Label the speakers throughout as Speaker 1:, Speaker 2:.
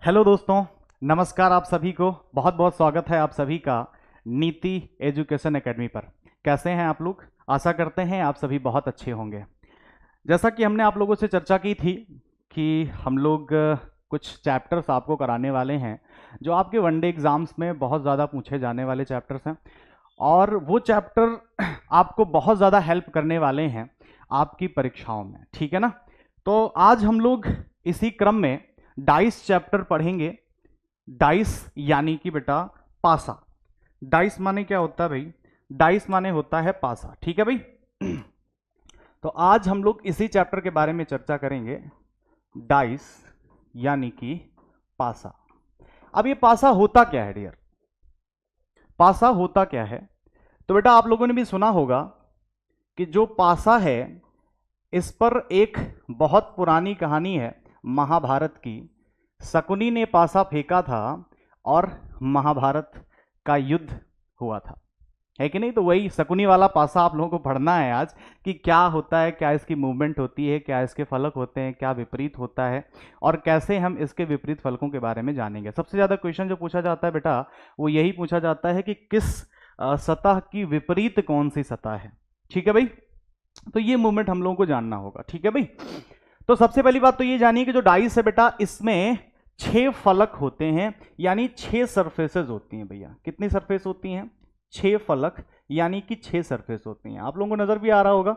Speaker 1: Hello दोस्तों, नमस्कार। आप सभी को बहुत बहुत स्वागत है आप सभी का नीति एजुकेशन एकेडमी पर। कैसे हैं आप लोग? आशा करते हैं आप सभी बहुत अच्छे होंगे। जैसा कि हमने आप लोगों से चर्चा की थी कि हम लोग कुछ चैप्टर्स आपको कराने वाले हैं जो आपके वनडे एग्जाम्स में बहुत ज़्यादा पूछे जाने वाले चैप्टर्स हैं, और वो चैप्टर आपको बहुत ज़्यादा हेल्प करने वाले हैं आपकी परीक्षाओं में। ठीक है ना? तो आज हम लोग इसी क्रम में डाइस चैप्टर पढ़ेंगे। डाइस यानी कि बेटा पासा। डाइस माने क्या होता है भाई? डाइस माने होता है पासा। ठीक है भाई? तो आज हम लोग इसी चैप्टर के बारे में चर्चा करेंगे, डाइस यानी कि पासा। अब ये पासा होता क्या है डियर? पासा होता क्या है? तो बेटा आप लोगों ने भी सुना होगा कि जो पासा है इस पर एक बहुत पुरानी कहानी है महाभारत की। शकुनी ने पासा फेंका था और महाभारत का युद्ध हुआ था, है कि नहीं? तो वही शकुनी वाला पासा आप लोगों को पढ़ना है आज कि क्या होता है, क्या इसकी मूवमेंट होती है, क्या इसके फलक होते हैं, क्या विपरीत होता है और कैसे हम इसके विपरीत फलकों के बारे में जानेंगे। सबसे ज़्यादा क्वेश्चन जो पूछा जाता है बेटा वो यही पूछा जाता है कि किस सतह की विपरीत कौन सी सतह है। ठीक है भाई? तो ये मूवमेंट हम लोगों को जानना होगा। ठीक है भाई? तो सबसे पहली बात तो ये जानिए कि जो डाइस है बेटा इसमें 6 फलक होते हैं, यानी 6 सरफेसेस होती हैं। भैया कितनी सरफेस होती हैं? 6 फलक, यानी कि 6 सरफेस होती हैं। आप लोगों को नजर भी आ रहा होगा,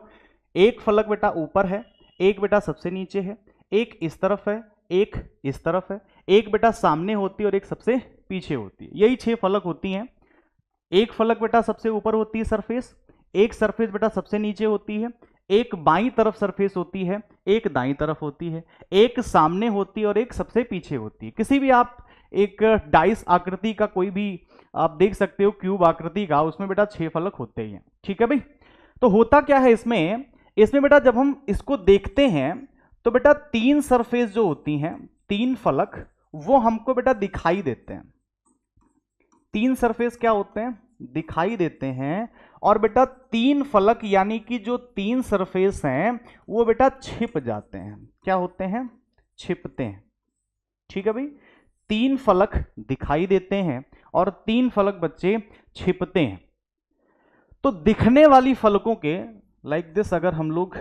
Speaker 1: एक फलक बेटा ऊपर है, एक बेटा सबसे नीचे है, एक इस तरफ है, एक इस तरफ है, एक बेटा सामने होती है और एक सबसे पीछे होती है। यही 6 फलक होती हैं। एक फलक बेटा सबसे ऊपर होती है सरफेस, एक सरफेस बेटा सबसे नीचे होती है, एक बाईं तरफ सरफेस होती है, एक दाईं तरफ होती है, एक सामने होती है और एक सबसे पीछे होती है। किसी भी आप एक डाइस आकृति का कोई भी आप देख सकते हो, क्यूब आकृति का, उसमें बेटा 6 फलक होते ही हैं। ठीक है भाई? तो होता क्या है इसमें? इसमें बेटा जब हम इसको देखते हैं तो बेटा 3 सरफेस जो होती हैं, 3 फलक, वो हमको बेटा दिखाई देते हैं। 3 सरफेस क्या होते हैं? दिखाई देते हैं। और बेटा 3 फलक यानी कि जो 3 सरफेस हैं वो बेटा छिप जाते हैं। क्या होते हैं? छिपते हैं। ठीक है भाई? 3 फलक दिखाई देते हैं और 3 फलक बच्चे छिपते हैं। तो दिखने वाली फलकों के लाइक दिस, अगर हम लोग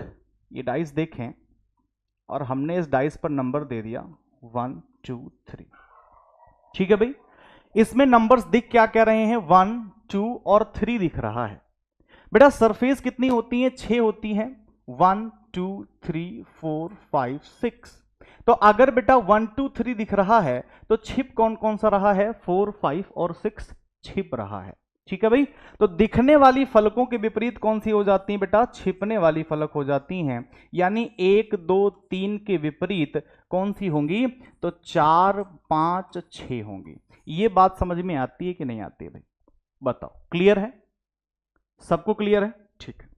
Speaker 1: ये डाइस देखें और हमने इस डाइस पर नंबर दे दिया 1 2 3। ठीक है भाई? इसमें नंबर्स दिख क्या क्या रहे हैं? 1 2 और 3 दिख रहा है। बेटा सरफेस कितनी होती है? 6 होती हैं। 1 2 3 4 5 6। तो अगर बेटा 1 2 3 दिख रहा है तो छिप कौन कौन सा रहा है? 4 5 और 6 छिप रहा है। ठीक है भाई? तो दिखने वाली फलकों के विपरीत कौन सी हो जाती हैं बेटा? छिपने वाली फलक हो जाती हैं। यानी 1 2 3 के विपरीत कौन सी होंगी? तो 4 5 6 होंगी। ये बात समझ में आती है कि नहीं आती है भाई? बताओ, क्लियर है? सबको क्लियर है? ठीक है।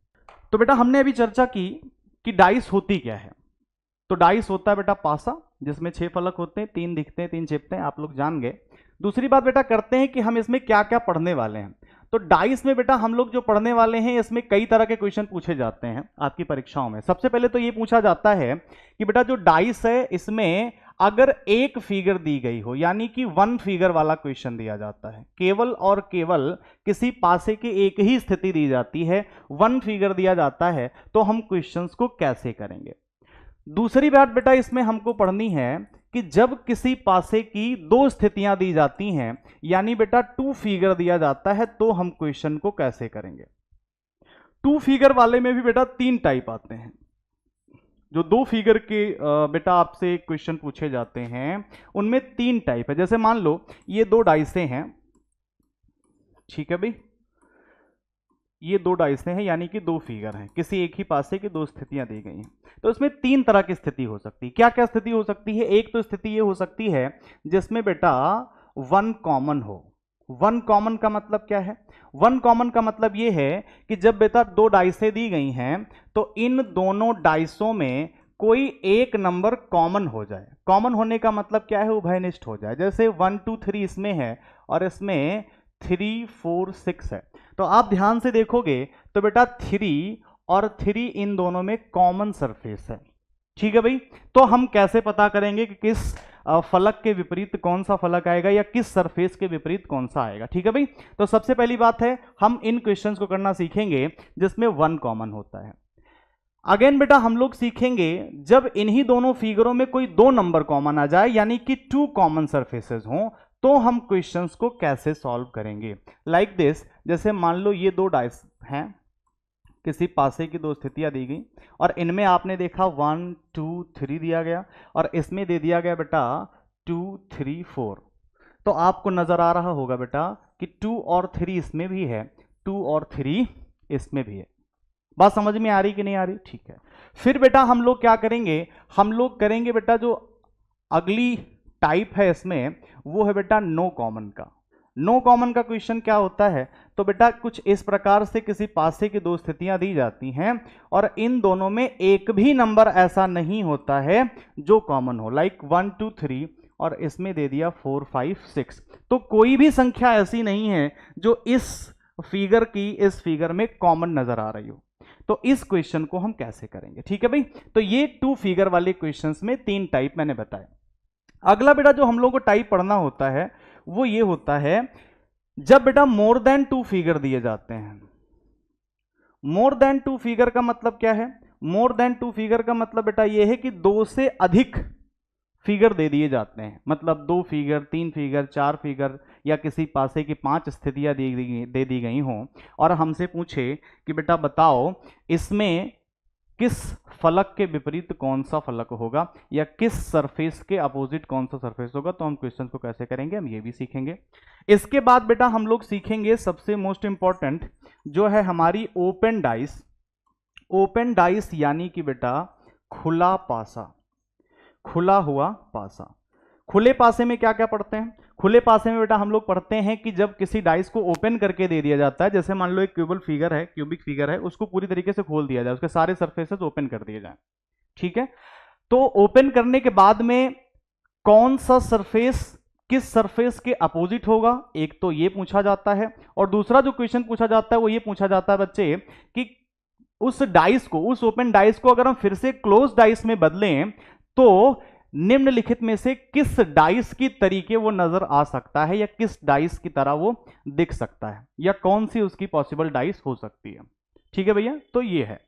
Speaker 1: तो बेटा हमने अभी चर्चा की कि डाइस होती क्या है। तो डाइस होता है बेटा पासा, जिसमें 6 फलक होते हैं, 3 दिखते हैं, 3 छिपते हैं। आप लोग जान गए। दूसरी बात बेटा करते हैं कि हम इसमें क्या क्या पढ़ने वाले हैं। तो डाइस में बेटा हम लोग जो पढ़ने वाले हैं इसमें कई तरह के क्वेश्चन पूछे जाते हैं आपकी परीक्षाओं में। सबसे पहले तो ये पूछा जाता है कि बेटा जो डाइस है इसमें अगर एक फिगर दी गई हो, यानी कि 1 फिगर वाला क्वेश्चन दिया जाता है, केवल और केवल किसी पासे की एक ही स्थिति दी जाती है, 1 फिगर दिया जाता है, तो हम क्वेश्चंस को कैसे करेंगे। दूसरी बात बेटा इसमें हमको पढ़नी है कि जब किसी पासे की 2 स्थितियां दी जाती हैं, यानी बेटा 2 फिगर दिया जाता है, तो हम क्वेश्चन को कैसे करेंगे। 2 फिगर वाले में भी बेटा 3 टाइप आते हैं। जो 2 फिगर के बेटा आपसे क्वेश्चन पूछे जाते हैं उनमें 3 टाइप है। जैसे मान लो ये 2 डाइसे हैं। ठीक है भाई? ये 2 डाइसे हैं, यानी कि 2 फिगर हैं, किसी एक ही पासे की 2 स्थितियां दी गई हैं। तो इसमें 3 तरह की स्थिति हो सकती है। क्या क्या स्थिति हो सकती है? एक तो स्थिति ये हो सकती है जिसमें बेटा 1 कॉमन हो। 1 कॉमन का मतलब क्या है? 1 कॉमन का मतलब ये है कि जब बेटा 2 डाइसें दी गई हैं तो इन दोनों डाइसों में कोई एक नंबर कॉमन हो जाए। कॉमन होने का मतलब क्या है? उभयनिष्ठ हो जाए। जैसे 1 2 3 इसमें है और इसमें 3 4 6 है। तो आप ध्यान से देखोगे तो बेटा 3 और 3 इन दोनों में कॉमन सरफेस है। ठीक है भाई। तो हम कैसे पता करेंगे कि किस फलक के विपरीत कौन सा फलक आएगा या किस सरफेस के विपरीत कौन सा आएगा। ठीक है भाई। तो सबसे पहली बात है, हम इन क्वेश्चंस को करना सीखेंगे जिसमें 1 कॉमन होता है। अगेन बेटा हम लोग सीखेंगे जब इन्हीं दोनों फिगरों में कोई 2 नंबर कॉमन आ जाए, यानी कि 2 कॉमन सरफेसेस हों, तो हम क्वेश्चंस को कैसे सॉल्व करेंगे। लाइक दिस, जैसे मान लो ये 2 डाइस हैं, किसी पासे की 2 स्थितियां दी गई और इनमें आपने देखा 1 2 3 दिया गया और इसमें दे दिया गया बेटा 2 3 4। तो आपको नजर आ रहा होगा बेटा कि 2 और 3 इसमें भी है, 2 और 3 इसमें भी है। बात समझ में आ रही कि नहीं आ रही? ठीक है। फिर बेटा हम लोग क्या करेंगे, हम लोग करेंगे बेटा जो अगली टाइप है इसमें, वो है बेटा नो कॉमन का। नो कॉमन का क्वेश्चन क्या होता है, तो बेटा कुछ इस प्रकार से किसी पासे की 2 स्थितियां दी जाती हैं और इन दोनों में एक भी नंबर ऐसा नहीं होता है जो कॉमन हो, लाइक 1 2 3 और इसमें दे दिया 4 5 6। तो कोई भी संख्या ऐसी नहीं है जो इस फिगर की इस फिगर में कॉमन नजर आ रही हो। तो इस क्वेश्चन को हम कैसे करेंगे, ठीक है भाई। तो ये 2 फिगर वाले क्वेश्चंस में 3 टाइप मैंने बताया। अगला बेटा जो हम लोग को टाइप पढ़ना होता है वो ये होता है जब बेटा मोर देन 2 फिगर दिए जाते हैं। मोर देन 2 फिगर का मतलब क्या है? मोर देन 2 फिगर का मतलब बेटा ये है कि 2 से अधिक फिगर दे दिए जाते हैं, मतलब 2 फिगर 3 फिगर 4 फिगर या किसी पासे की 5 स्थितियां दे दी गई हों और हमसे पूछे कि बेटा बताओ इसमें किस फलक के विपरीत कौन सा फलक होगा या किस सरफेस के अपोजिट कौन सा सरफेस होगा, तो हम क्वेश्चन को कैसे करेंगे हम ये भी सीखेंगे। इसके बाद बेटा हम लोग सीखेंगे सबसे मोस्ट इंपॉर्टेंट जो है हमारी ओपन डाइस। ओपन डाइस यानी कि बेटा खुला पासा, खुला हुआ पासा। खुले पासे में क्या क्या पढ़ते हैं? खुले पासे में बेटा हम लोग पढ़ते हैं कि जब किसी डाइस को ओपन करके दे दिया जाता है, जैसे मान लो एक क्यूबिक फिगर है, उसको पूरी तरीके से खोल दिया जाए, उसके सारे सरफेसेस ओपन कर दिए जाए, ठीक है। तो ओपन करने के बाद में कौन सा सरफेस किस सरफेस के अपोजिट होगा, एक तो ये पूछा जाता है और दूसरा जो क्वेश्चन पूछा जाता है वो ये पूछा जाता है बच्चे कि उस डाइस को, उस ओपन डाइस को अगर हम फिर से क्लोज डाइस में बदलें तो निम्नलिखित में से किस डाइस की तरीके वो नजर आ सकता है या किस डाइस की तरह वो दिख सकता है या कौन सी उसकी पॉसिबल डाइस हो सकती है, ठीक है भैया। तो ये है।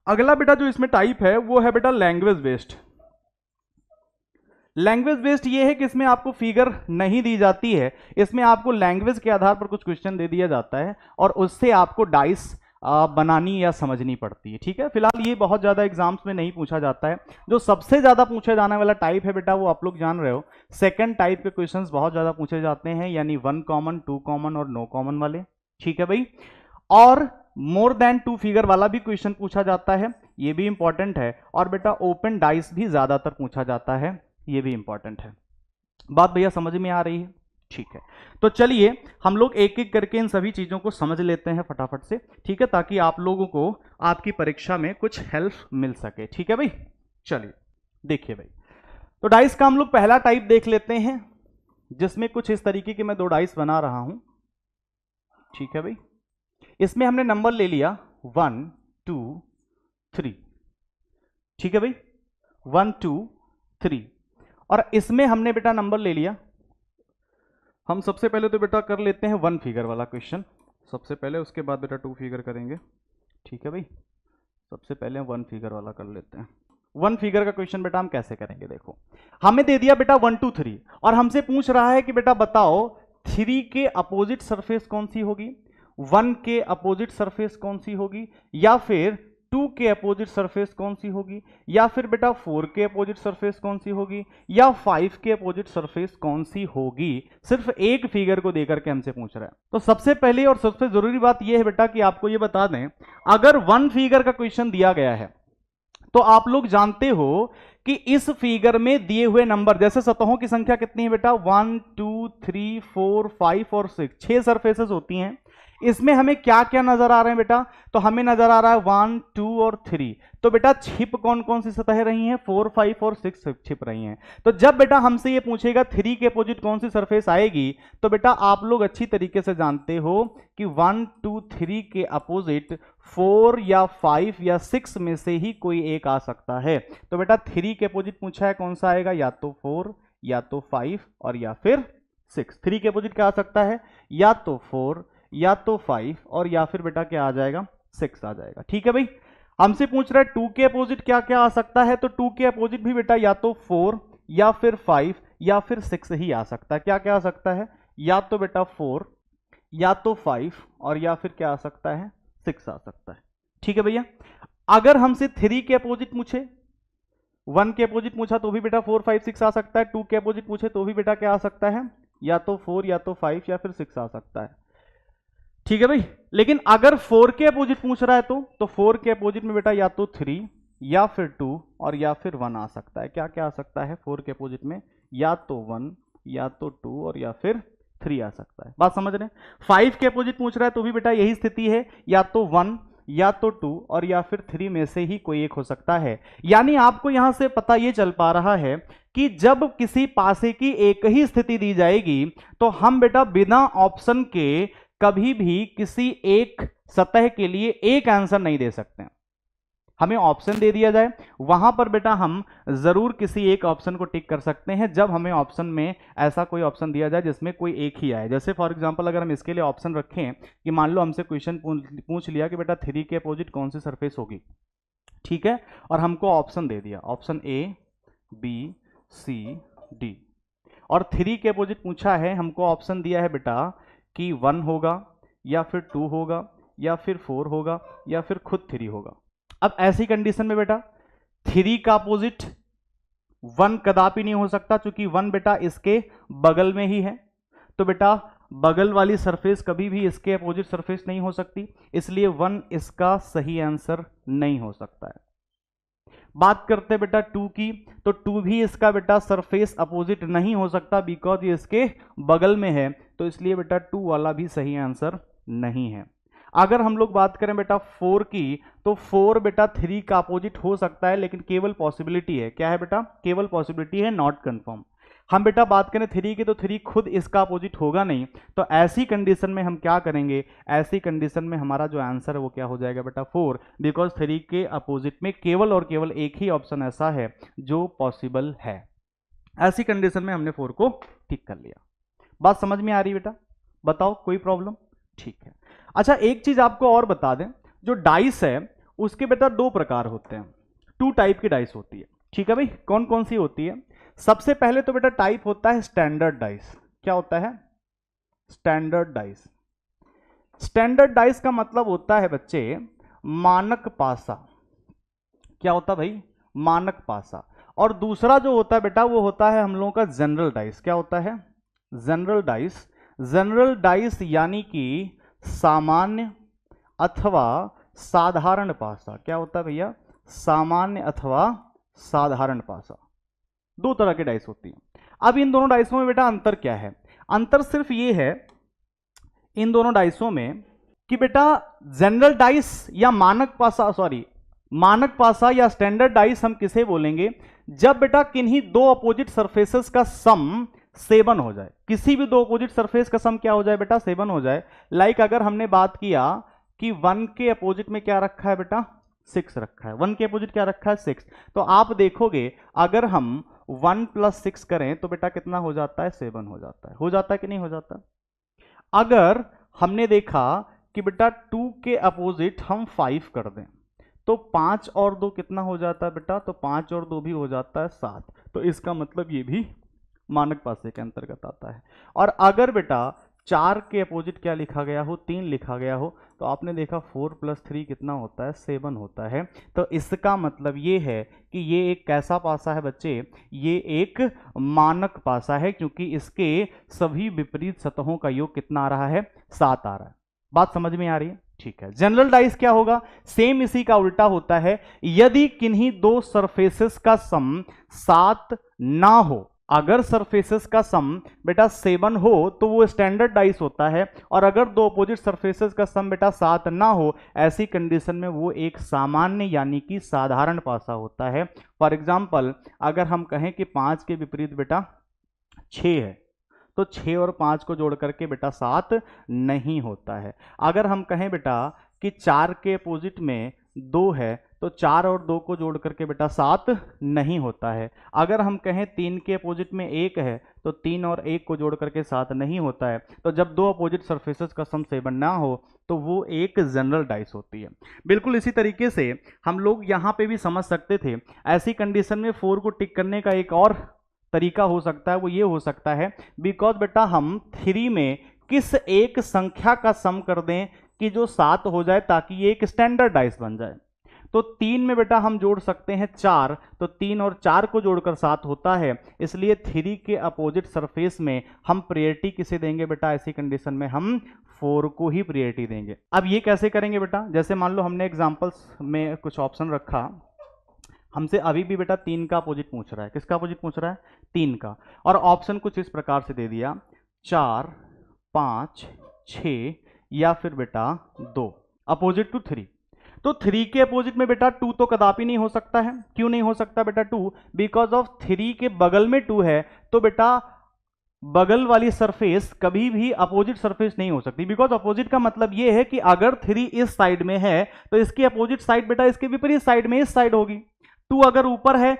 Speaker 1: अगला बेटा जो इसमें टाइप है वो है बेटा लैंग्वेज बेस्ड। लैंग्वेज बेस्ड ये है कि इसमें आपको फिगर नहीं दी जाती है, इसमें आपको लैंग्वेज के आधार पर कुछ क्वेश्चन दे दिया जाता है और उससे आपको डाइस बनानी या समझनी पड़ती है, ठीक है। फिलहाल ये बहुत ज्यादा एग्जाम्स में नहीं पूछा जाता है। जो सबसे ज्यादा पूछे जाने वाला टाइप है बेटा वो आप लोग जान रहे हो, सेकंड टाइप के क्वेश्चंस बहुत ज्यादा पूछे जाते हैं, यानी 1 कॉमन 2 कॉमन और नो कॉमन वाले, ठीक है भाई। और मोर देन 2 फिगर वाला भी क्वेश्चन पूछा जाता है, ये भी इंपॉर्टेंट है। और बेटा ओपन डाइस भी ज्यादातर पूछा जाता है, ये भी इंपॉर्टेंट है। बात भैया समझ में आ रही है? ठीक है। तो चलिए हम लोग एक एक करके इन सभी चीजों को समझ लेते हैं फटाफट से, ठीक है, ताकि आप लोगों को आपकी परीक्षा में कुछ हेल्प मिल सके, ठीक है भाई। चलिए देखिए भाई, तो डाइस का हम लोग पहला टाइप देख लेते हैं जिसमें कुछ इस तरीके के मैं 2 डाइस बना रहा हूं, ठीक है भाई। इसमें हमने नंबर ले लिया 1 2 3, ठीक है भाई, 1 2 3। और इसमें हमने बेटा नंबर ले लिया, हम सबसे पहले तो बेटा कर लेते हैं 1 फिगर वाला क्वेश्चन सबसे पहले, उसके बाद बेटा 2 फिगर करेंगे, ठीक है भाई। सबसे पहले 1 फिगर वाला कर लेते हैं। 1 फिगर का क्वेश्चन बेटा हम कैसे करेंगे, देखो हमें दे दिया बेटा 1 2 3 और हमसे पूछ रहा है कि बेटा बताओ 3 के अपोजिट सरफेस कौन सी होगी, 1 के अपोजिट सरफेस कौन सी होगी, या फिर 2 के अपोजिट सरफेस कौन सी होगी, या फिर बेटा 4 के अपोजिट सरफेस कौन सी होगी, या 5 के अपोजिट सरफेस कौन सी होगी। सिर्फ एक फिगर को देकर के हमसे पूछ रहा है। तो सबसे पहले और सबसे जरूरी बात यह है बेटा कि आपको यह बता दें, अगर 1 फिगर का क्वेश्चन दिया गया है तो आप लोग जानते हो कि इस फिगर में दिए हुए नंबर, जैसे सतहों की संख्या कितनी है बेटा 1 2 3 4 5 और 6, 6 सरफेसेस होती हैं। इसमें हमें क्या क्या नजर आ रहे हैं बेटा, तो हमें नजर आ रहा है 1 2 और 3। तो तो बेटा छिप कौन कौन सी सतह रही हैं, 4, 5 और 6 छिप रही हैं। तो जब बेटा हमसे ये पूछेगा 3 के अपोजिट कौन सी सरफेस आएगी, तो बेटा आप लोग अच्छी तरीके से जानते हो कि 1, 2, 3 के अपोजिट 4 या 5 या 6 में से ही कोई एक आ सकता है। तो बेटा 3 के अपोजिट पूछा है, कौन सा आएगा, या तो 4 या तो 5 और या फिर 6। 3 के अपोजिट क्या आ सकता है, या तो 4 या तो 5 और या फिर बेटा क्या आ जाएगा, 6 आ जाएगा। ठीक है भाई। हमसे पूछ रहा है 2 के अपोजिट क्या क्या आ सकता है, तो 2 के अपोजिट भी बेटा या तो 4 या फिर 5 या फिर 6 ही आ सकता है। क्या क्या आ सकता है, या तो बेटा 4 या तो 5 और या फिर क्या आ सकता है, 6 आ सकता है। ठीक है भैया। अगर हमसे 3 के अपोजिट पूछे, 1 के अपोजिट पूछा तो भी बेटा 4, 5, 6 आ सकता है। 2 के अपोजिट पूछे तो भी बेटा क्या आ सकता है, या तो 4 या तो 5 या फिर 6 आ सकता है। ठीक है भाई। लेकिन अगर 4 के अपोजिट पूछ रहा है तो 4 के अपोजिट में बेटा या तो 3 या फिर 2 और या फिर 1 आ सकता है। क्या क्या आ सकता है 4 के अपोजिट में, या तो 1 या तो 2 और या फिर 3 आ सकता है। बात समझ रहे हैं। 5 के अपोजिट पूछ रहा है तो भी बेटा यही स्थिति है, या तो 1 या तो 2 और या फिर 3 में से ही कोई एक हो सकता है। यानी आपको यहां से पता यह चल पा रहा है कि जब किसी पासे की एक ही स्थिति दी जाएगी तो हम बेटा बिना ऑप्शन के कभी भी किसी एक सतह के लिए एक आंसर नहीं दे सकते। हमें ऑप्शन दे दिया जाए वहां पर बेटा हम जरूर किसी एक ऑप्शन को टिक कर सकते हैं, जब हमें ऑप्शन में ऐसा कोई ऑप्शन दिया जाए जिसमें कोई एक ही आए। जैसे फॉर एग्जांपल अगर हम इसके लिए ऑप्शन रखें कि मान लो हमसे क्वेश्चन पूछ लिया कि बेटा 3 के अपोजिट कौन सी सरफेस होगी, ठीक है, और हमको ऑप्शन दे दिया, option A, B, C, D, और 3 के अपोजिट पूछा है, हमको ऑप्शन दिया है बेटा कि 1 होगा या फिर 2 होगा या फिर 4 होगा या फिर खुद 3 होगा। अब ऐसी कंडीशन में बेटा 3 का अपोजिट 1 कदापि नहीं हो सकता, क्योंकि 1 बेटा इसके बगल में ही है। तो बेटा बगल वाली सरफेस कभी भी इसके अपोजिट सरफेस नहीं हो सकती, इसलिए 1 इसका सही आंसर नहीं हो सकता है। बात करते हैं बेटा 2 की, तो 2 भी इसका बेटा सरफेस अपोजिट नहीं हो सकता, बिकॉज ये इसके बगल में है, तो इसलिए बेटा 2 वाला भी सही आंसर नहीं है। अगर हम लोग बात करें बेटा 4 की, तो 4 बेटा 3 का अपोजिट हो सकता है, लेकिन केवल पॉसिबिलिटी है। क्या है बेटा, केवल पॉसिबिलिटी है, नॉट कंफर्म। हम बेटा बात करें 3 की, तो 3 खुद इसका अपोजिट होगा नहीं। तो ऐसी कंडीशन में हम क्या करेंगे, ऐसी कंडीशन में हमारा जो आंसर है वो क्या हो जाएगा बेटा 4, बिकॉज 3 के अपोजिट में केवल और केवल एक ही ऑप्शन ऐसा है जो पॉसिबल है। ऐसी कंडीशन में हमने 4 को टिक कर लिया। बात समझ में आ रही बेटा, बताओ कोई प्रॉब्लम? ठीक है। अच्छा एक चीज आपको और बता दें, जो डाइस है उसके बेटा 2 प्रकार होते हैं, 2 टाइप की डाइस होती है। ठीक है भाई, कौन कौन सी होती है? सबसे पहले तो बेटा टाइप होता है स्टैंडर्ड डाइस। क्या होता है? Standard dice. स्टैंडर्ड डाइस का मतलब होता है बच्चे मानक पासा। क्या होता है भाई? मानक पासा। और दूसरा जो होता है बेटा वो होता है हम लोगों का जनरल डाइस। क्या होता है? General dice. जनरल डाइस यानी कि सामान्य अथवा साधारण पासा। क्या होता है भैया? सामान्य अथवा साधारण पासा। 2 तरह के डाइस होती हैं। अब इन दोनों डाइसों में बेटा अंतर क्या है? अंतर सिर्फ ये है इन दोनों डाइसों में कि बेटा जनरल डाइस या मानक पासा या स्टैंडर्ड डाइस हम किसे बोलेंगे? जब बेटा किन्हीं 2 अपोजिट सरफेसेस का सम 7 हो जाए। किसी भी 2 अपोजिट सरफेस का सम क्या हो जाए बेटा? 7 हो जाए। लाइक अगर हमने बात किया कि 1 के अपोजिट में क्या रखा है बेटा? 6 रखा है। 1 के अपोजिट क्या रखा है? 6। तो आप देखोगे अगर हम 1 + 6 करें तो बेटा कितना हो जाता है? 7 हो जाता है। हो जाता है कि नहीं हो जाता? अगर हमने देखा कि बेटा 2 के अपोजिट हम 5 कर दें तो 5 और 2 कितना हो जाता है बेटा? तो 5 और 2 भी हो जाता है 7। तो इसका मतलब ये भी मानक पासे के अंतर्गत आता है। और अगर बेटा 4 के अपोजिट क्या लिखा गया हो? 3 लिखा गया हो, तो आपने देखा 4 + 3 कितना होता है? 7 होता है। तो इसका मतलब ये है कि ये एक कैसा पासा है बच्चे? ये एक मानक पासा है, क्योंकि इसके सभी विपरीत सतहों का योग कितना आ रहा है? 7 आ रहा है। बात समझ में आ रही है? ठीक है। जनरल डाइस क्या होगा? सेम इसी का उल्टा होता है। यदि किन्हीं 2 सरफेसेस का सम 7 ना हो अगर सरफेसेस का सम बेटा 7 हो तो वो स्टैंडर्ड डाइस होता है, और अगर दो अपोजिट सरफेसेस का सम बेटा 7 ना हो, ऐसी कंडीशन में वो एक सामान्य यानी कि साधारण पासा होता है। फॉर एग्जाम्पल, अगर हम कहें कि 5 के विपरीत बेटा 6 है, तो 6 और 5 को जोड़ करके बेटा 7 नहीं होता है। अगर हम कहें बेटा कि 4 के अपोजिट में 2 है, तो 4 और 2 को जोड़ करके बेटा 7 नहीं होता है। अगर हम कहें 3 के अपोजिट में 1 है, तो 3 और 1 को जोड़ करके 7 नहीं होता है। तो जब दो अपोजिट सरफेसेस का सम 7 ना हो तो वो एक जनरल डाइस होती है। बिल्कुल इसी तरीके से हम लोग यहाँ पे भी समझ सकते थे। ऐसी कंडीशन में 4 को टिक करने का एक और तरीका हो सकता है, वो ये हो सकता है बिकॉज बेटा हम 3 में किस एक संख्या का सम कर दें कि जो 7 हो जाए, ताकि ये एक स्टैंडर्ड डाइस बन जाए। तो 3 में बेटा हम जोड़ सकते हैं 4, तो 3 और 4 को जोड़कर 7 होता है। इसलिए 3 के अपोजिट सरफेस में हम प्रायोरिटी किसे देंगे बेटा? ऐसी कंडीशन में हम 4 को ही प्रायोरिटी देंगे। अब ये कैसे करेंगे बेटा? जैसे मान लो हमने एग्जांपल्स में कुछ ऑप्शन रखा, हमसे अभी भी बेटा 3 का अपोजिट पूछ रहा है। किसका अपोजिट पूछ रहा है? 3 का। और ऑप्शन कुछ इस प्रकार से दे दिया, 4, 5, 6 या फिर बेटा 2, अपोजिट टू 3। तो 3 के अपोजिट में बेटा 2 तो कदापि नहीं हो सकता है। क्यों नहीं हो सकता बेटा 2? बिकॉज ऑफ 3 के बगल में 2 है, तो बेटा बगल वाली सरफेस कभी भी अपोजिट सरफेस नहीं हो सकती। बिकॉज अपोजिट का मतलब यह है कि अगर 3 इस साइड में है तो इसकी अपोजिट साइड बेटा इसके विपरीत साइड में इस साइड होगी। 2 अगर ऊपर है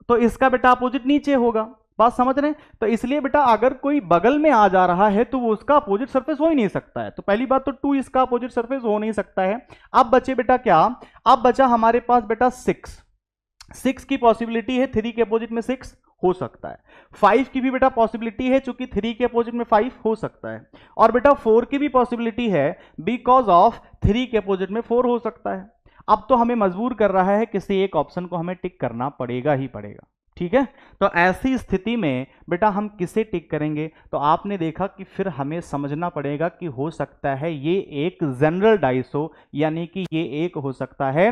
Speaker 1: तो इसका बेटा अपोजिट नीचे होगा। बात समझ रहे हैं? तो इसलिए बेटा अगर कोई बगल में आ जा रहा है तो वो उसका अपोजिट सरफेस हो ही नहीं सकता है। तो पहली बात तो 2 इसका अपोजिट सरफेस हो नहीं सकता है। अब बचे बेटा क्या? अब बचा हमारे पास बेटा 6 की पॉसिबिलिटी है, 3 के अपोजिट में 6 हो सकता है। 5 की भी बेटा पॉसिबिलिटी है, चूंकि 3 के अपोजिट में 5 हो सकता है। और बेटा 4 की भी पॉसिबिलिटी है, बिकॉज ऑफ 3 के अपोजिट में 4 हो सकता है। अब तो हमें मजबूर कर रहा है, किसी एक ऑप्शन को हमें टिक करना पड़ेगा ही पड़ेगा। ठीक है, तो ऐसी स्थिति में बेटा हम किसे टिक करेंगे? तो आपने देखा कि फिर हमें समझना पड़ेगा कि हो सकता है ये एक जनरल डाइस हो, यानी कि ये एक हो सकता है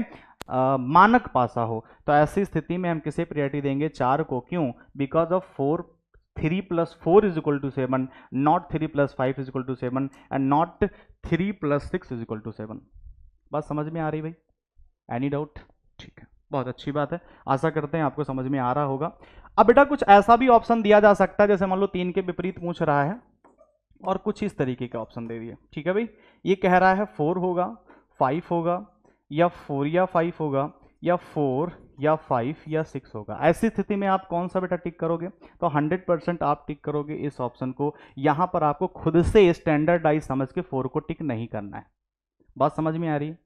Speaker 1: मानक पासा हो। तो ऐसी स्थिति में हम किसे प्रायोरिटी देंगे? 4 को। क्यों? Because of 3 + 4 = 7, not 3 + 5 = 7 and not 3 + 6 = 7। बात समझ में आ रही भाई? Any doubt? ठीक है, बहुत अच्छी बात है। आशा करते हैं आपको समझ में आ रहा होगा। अब बेटा कुछ ऐसा भी ऑप्शन दिया जा सकता है, जैसे मान लो 3 के विपरीत पूछ रहा है और कुछ इस तरीके के ऑप्शन दे दिए। ठीक है भाई, ये कह रहा है 4 होगा, 5 होगा, या 4 या 5 होगा, या 4 या 5 या 6 होगा। ऐसी स्थिति में आप कौन सा बेटा टिक करोगे? तो 100% आप टिक करोगे इस ऑप्शन को। यहां पर आपको खुद से स्टैंडर्ड डाइस समझ के 4 को टिक नहीं करना है। बात समझ में आ रही है?